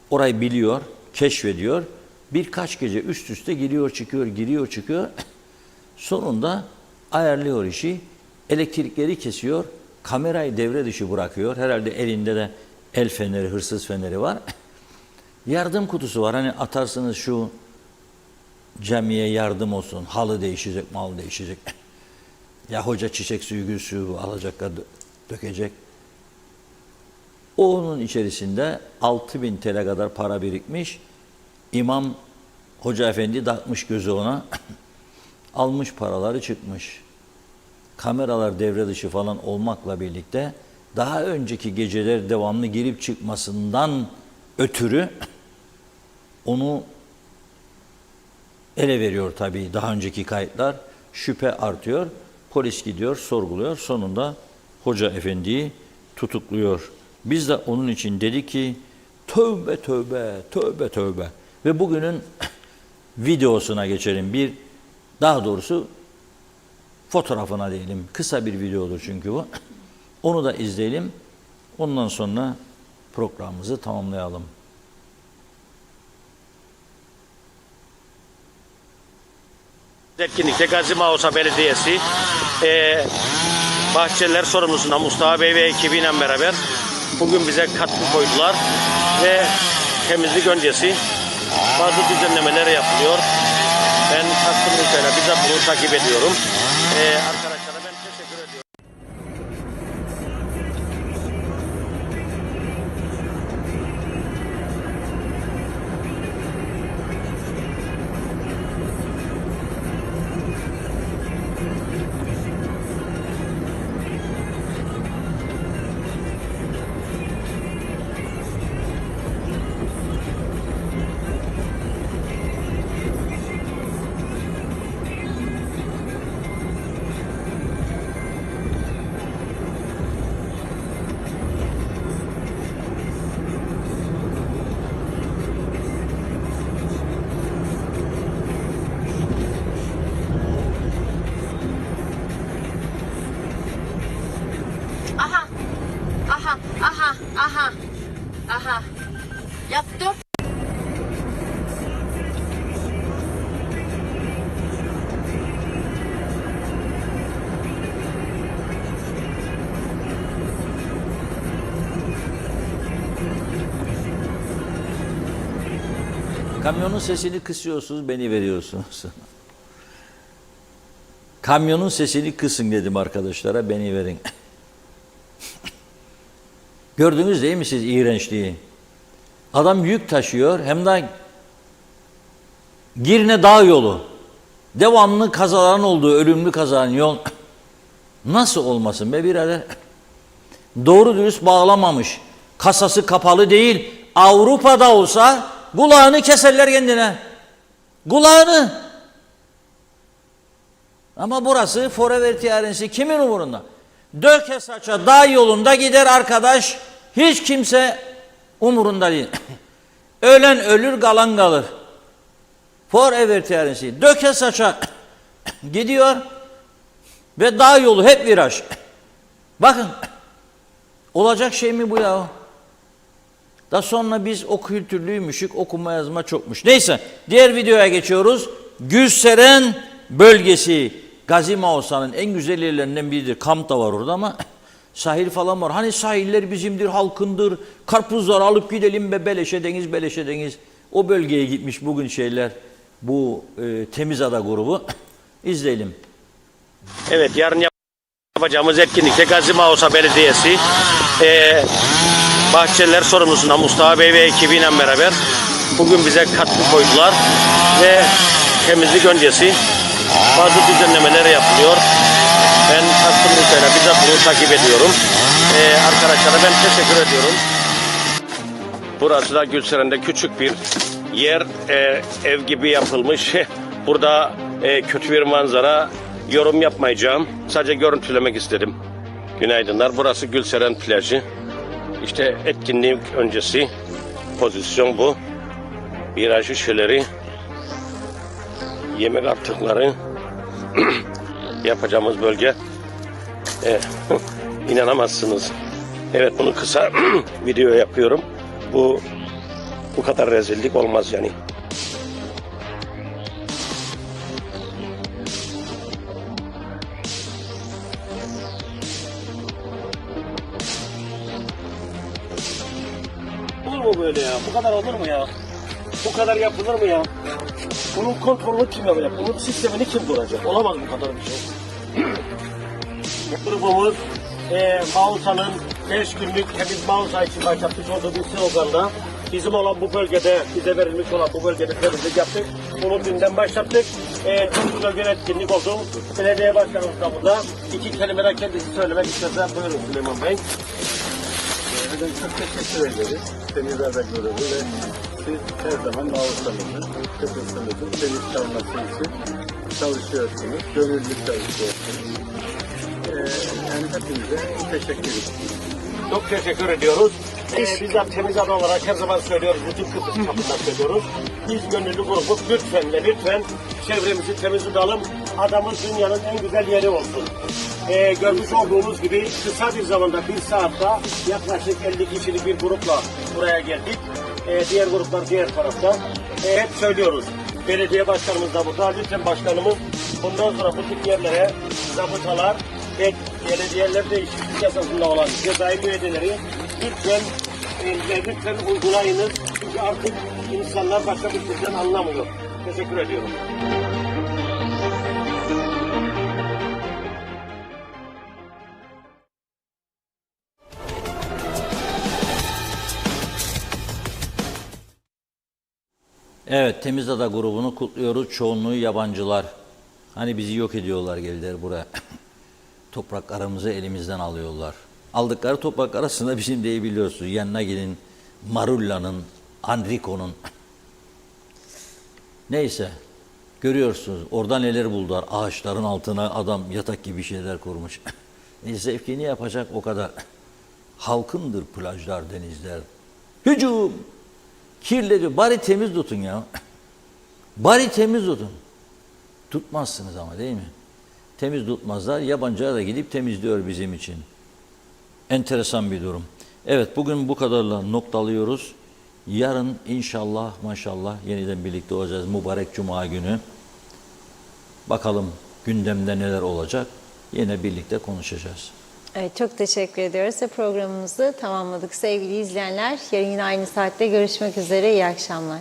Speaker 2: Orayı biliyor, keşfediyor. Birkaç gece üst üste giriyor çıkıyor, giriyor çıkıyor. Sonunda ayarlıyor işi. Elektrikleri kesiyor. Kamerayı devre dışı bırakıyor. Herhalde elinde de el feneri, hırsız feneri var. Yardım kutusu var. Hani atarsınız şu camiye yardım olsun. Halı değişecek, mal değişecek. Ya hoca çiçek suyu, gül suyu alacak, dökecek. Onun içerisinde 6.000 TL kadar para birikmiş. İmam Hoca Efendi takmış gözü ona. Almış paraları çıkmış. Kameralar devre dışı falan olmakla birlikte daha önceki geceler devamlı girip çıkmasından ötürü onu ele veriyor tabii daha önceki kayıtlar. Şüphe artıyor. Polis gidiyor, sorguluyor. Sonunda Hoca Efendi'yi tutukluyor. Biz de onun için dedik ki tövbe tövbe, tövbe tövbe. Ve bugünün videosuna geçelim. Daha doğrusu fotoğrafına diyelim. Kısa bir videodur çünkü bu. Onu da izleyelim. Ondan sonra programımızı tamamlayalım.
Speaker 17: Etkinlikte Gazi Mausa Belediyesi bahçeler sorumlusuna Mustafa Bey ve ekibiyle beraber bugün bize katkı koydular ve temizlik öncesi bazı düzenlemeler yapılıyor. Ben katkımın üzerine bizzat bunu takip ediyorum. Arkadaşlara ben teşekkür ediyorum.
Speaker 2: Kamyonun sesini kısıyorsunuz, beni veriyorsunuz. Kamyonun sesini kısın dedim arkadaşlara, beni verin. Gördünüz değil mi siz iğrençliği? Adam yük taşıyor, hem de Girne dağ yolu. Devamlı kazaların olduğu, ölümlü kazaların yol. Nasıl olmasın be birader? Doğru dürüst bağlamamış. Kasası kapalı değil. Avrupa'da olsa kulağını keserler kendine. Kulağını. Ama burası Forever tiyarensi kimin umurunda? Döke saça dağ yolunda gider arkadaş. Hiç kimse umurunda değil. Ölen ölür, kalan kalır. Forever tiyarensi. Döke saça gidiyor ve dağ yolu hep viraj. Bakın. Olacak şey mi bu ya? Daha sonra biz o kültürlüymüşük, okuma yazma çokmuş. Neyse, diğer videoya geçiyoruz. Gülseren bölgesi, Gazi Mausa'nın en güzel yerlerinden biridir. Kamp da var orada ama sahil falan var. Hani sahiller bizimdir, halkındır. Karpuzları alıp gidelim be beleşe deniz, beleşe deniz. O bölgeye gitmiş bugün şeyler, bu Temizada grubu. İzleyelim.
Speaker 17: Evet, yarın yapacağımız etkinlikte Gazi Mausa Belediyesi Bahçeliler sorumlusuna Mustafa Bey ve ekibiyle beraber bugün bize katkı koydular ve temizlik öncesi bazı düzenlemeler yapılıyor. Ben Kastamonu bizzat bunu takip ediyorum. Arkadaşlara ben teşekkür ediyorum. Burası da Gülseren'de küçük bir yer, ev gibi yapılmış. Burada kötü bir manzara, yorum yapmayacağım. Sadece görüntülemek istedim. Günaydınlar. Burası Gülseren plajı. İşte etkinlik öncesi pozisyon bu. Viraj şişeleri, yemek artıkları yapacağımız bölge. İnanamazsınız. Evet, bunu kısa video yapıyorum. Bu kadar rezillik olmaz yani. Olur mu böyle ya? Bu kadar olur mu ya? Bu kadar yapılır mı ya? Bunun kontrolünü kim yapacak? Bunun sistemini kim kuracak? Olamaz bu kadar bir şey. Grubumuz Mausa'nın 5 günlük temiz Mausa için başlatmış olduğu bir sloganda bizim olan bu bölgede, bize verilmiş olan bu bölgede temizlik yaptık. Bunu dünden başlattık. Çok güzel bir etkinlik oldu. Belediye başkanımız da burada. 2 kelime de kendisi söylemek isterse buyurun Süleyman Bey.
Speaker 18: Çok teşekkür ederiz. Temizlerde görevi ve siz her zaman Mausa'nızın, Kıbrıs'ımızın temiz kalması için çalışıyorsunuz. Gönüllü çalışıyorsunuz. Yani hepinize teşekkür ederiz.
Speaker 17: Çok teşekkür ediyoruz. Bizzat Temizada olarak her zaman söylüyoruz, bütün Kıbrıs çapında söylüyoruz. Biz gönüllü grubuz, lütfen ve lütfen çevremizi temiz tutalım. Adamız dünyanın en güzel yeri olsun. Görmüş olduğunuz gibi kısa bir zamanda, bir saatte yaklaşık 50 kişilik bir grupla buraya geldik. Diğer gruplar diğer tarafta. Hep söylüyoruz. Belediye başkanımız da burada. Lütfen başkanımız bundan sonra bu tip yerlere zabıtalar ve belediyeler değişiklik yasasında olan cezai müeyyideleri lütfen uygulayınız. Çünkü artık insanlar başka bir şeyden anlamıyor. Teşekkür ediyorum.
Speaker 2: Evet, Temizada grubunu kutluyoruz. Çoğunluğu yabancılar. Hani bizi yok ediyorlar, geldiler buraya. Topraklarımızı elimizden alıyorlar. Aldıkları toprak arasında bizim de biliyorsunuz. Yanına gidin Marulla'nın, Enrico'nun. Neyse, görüyorsunuz orada neler buldular. Ağaçların altına adam yatak gibi şeyler kurmuş. Zevkini yapacak o kadar. Halkındır plajlar, denizler. Hücum! Kirledi. Bari temiz tutun ya. Bari temiz tutun. Tutmazsınız ama değil mi? Temiz tutmazlar. Yabancılar da gidip temizliyor bizim için. Enteresan bir durum. Evet, bugün bu kadarla noktalıyoruz. Yarın inşallah maşallah yeniden birlikte olacağız. Mübarek Cuma günü. Bakalım gündemde neler olacak. Yine birlikte konuşacağız.
Speaker 1: Evet, çok teşekkür ediyoruz ve programımızı tamamladık sevgili izleyenler. Yarın yine aynı saatte görüşmek üzere. İyi akşamlar.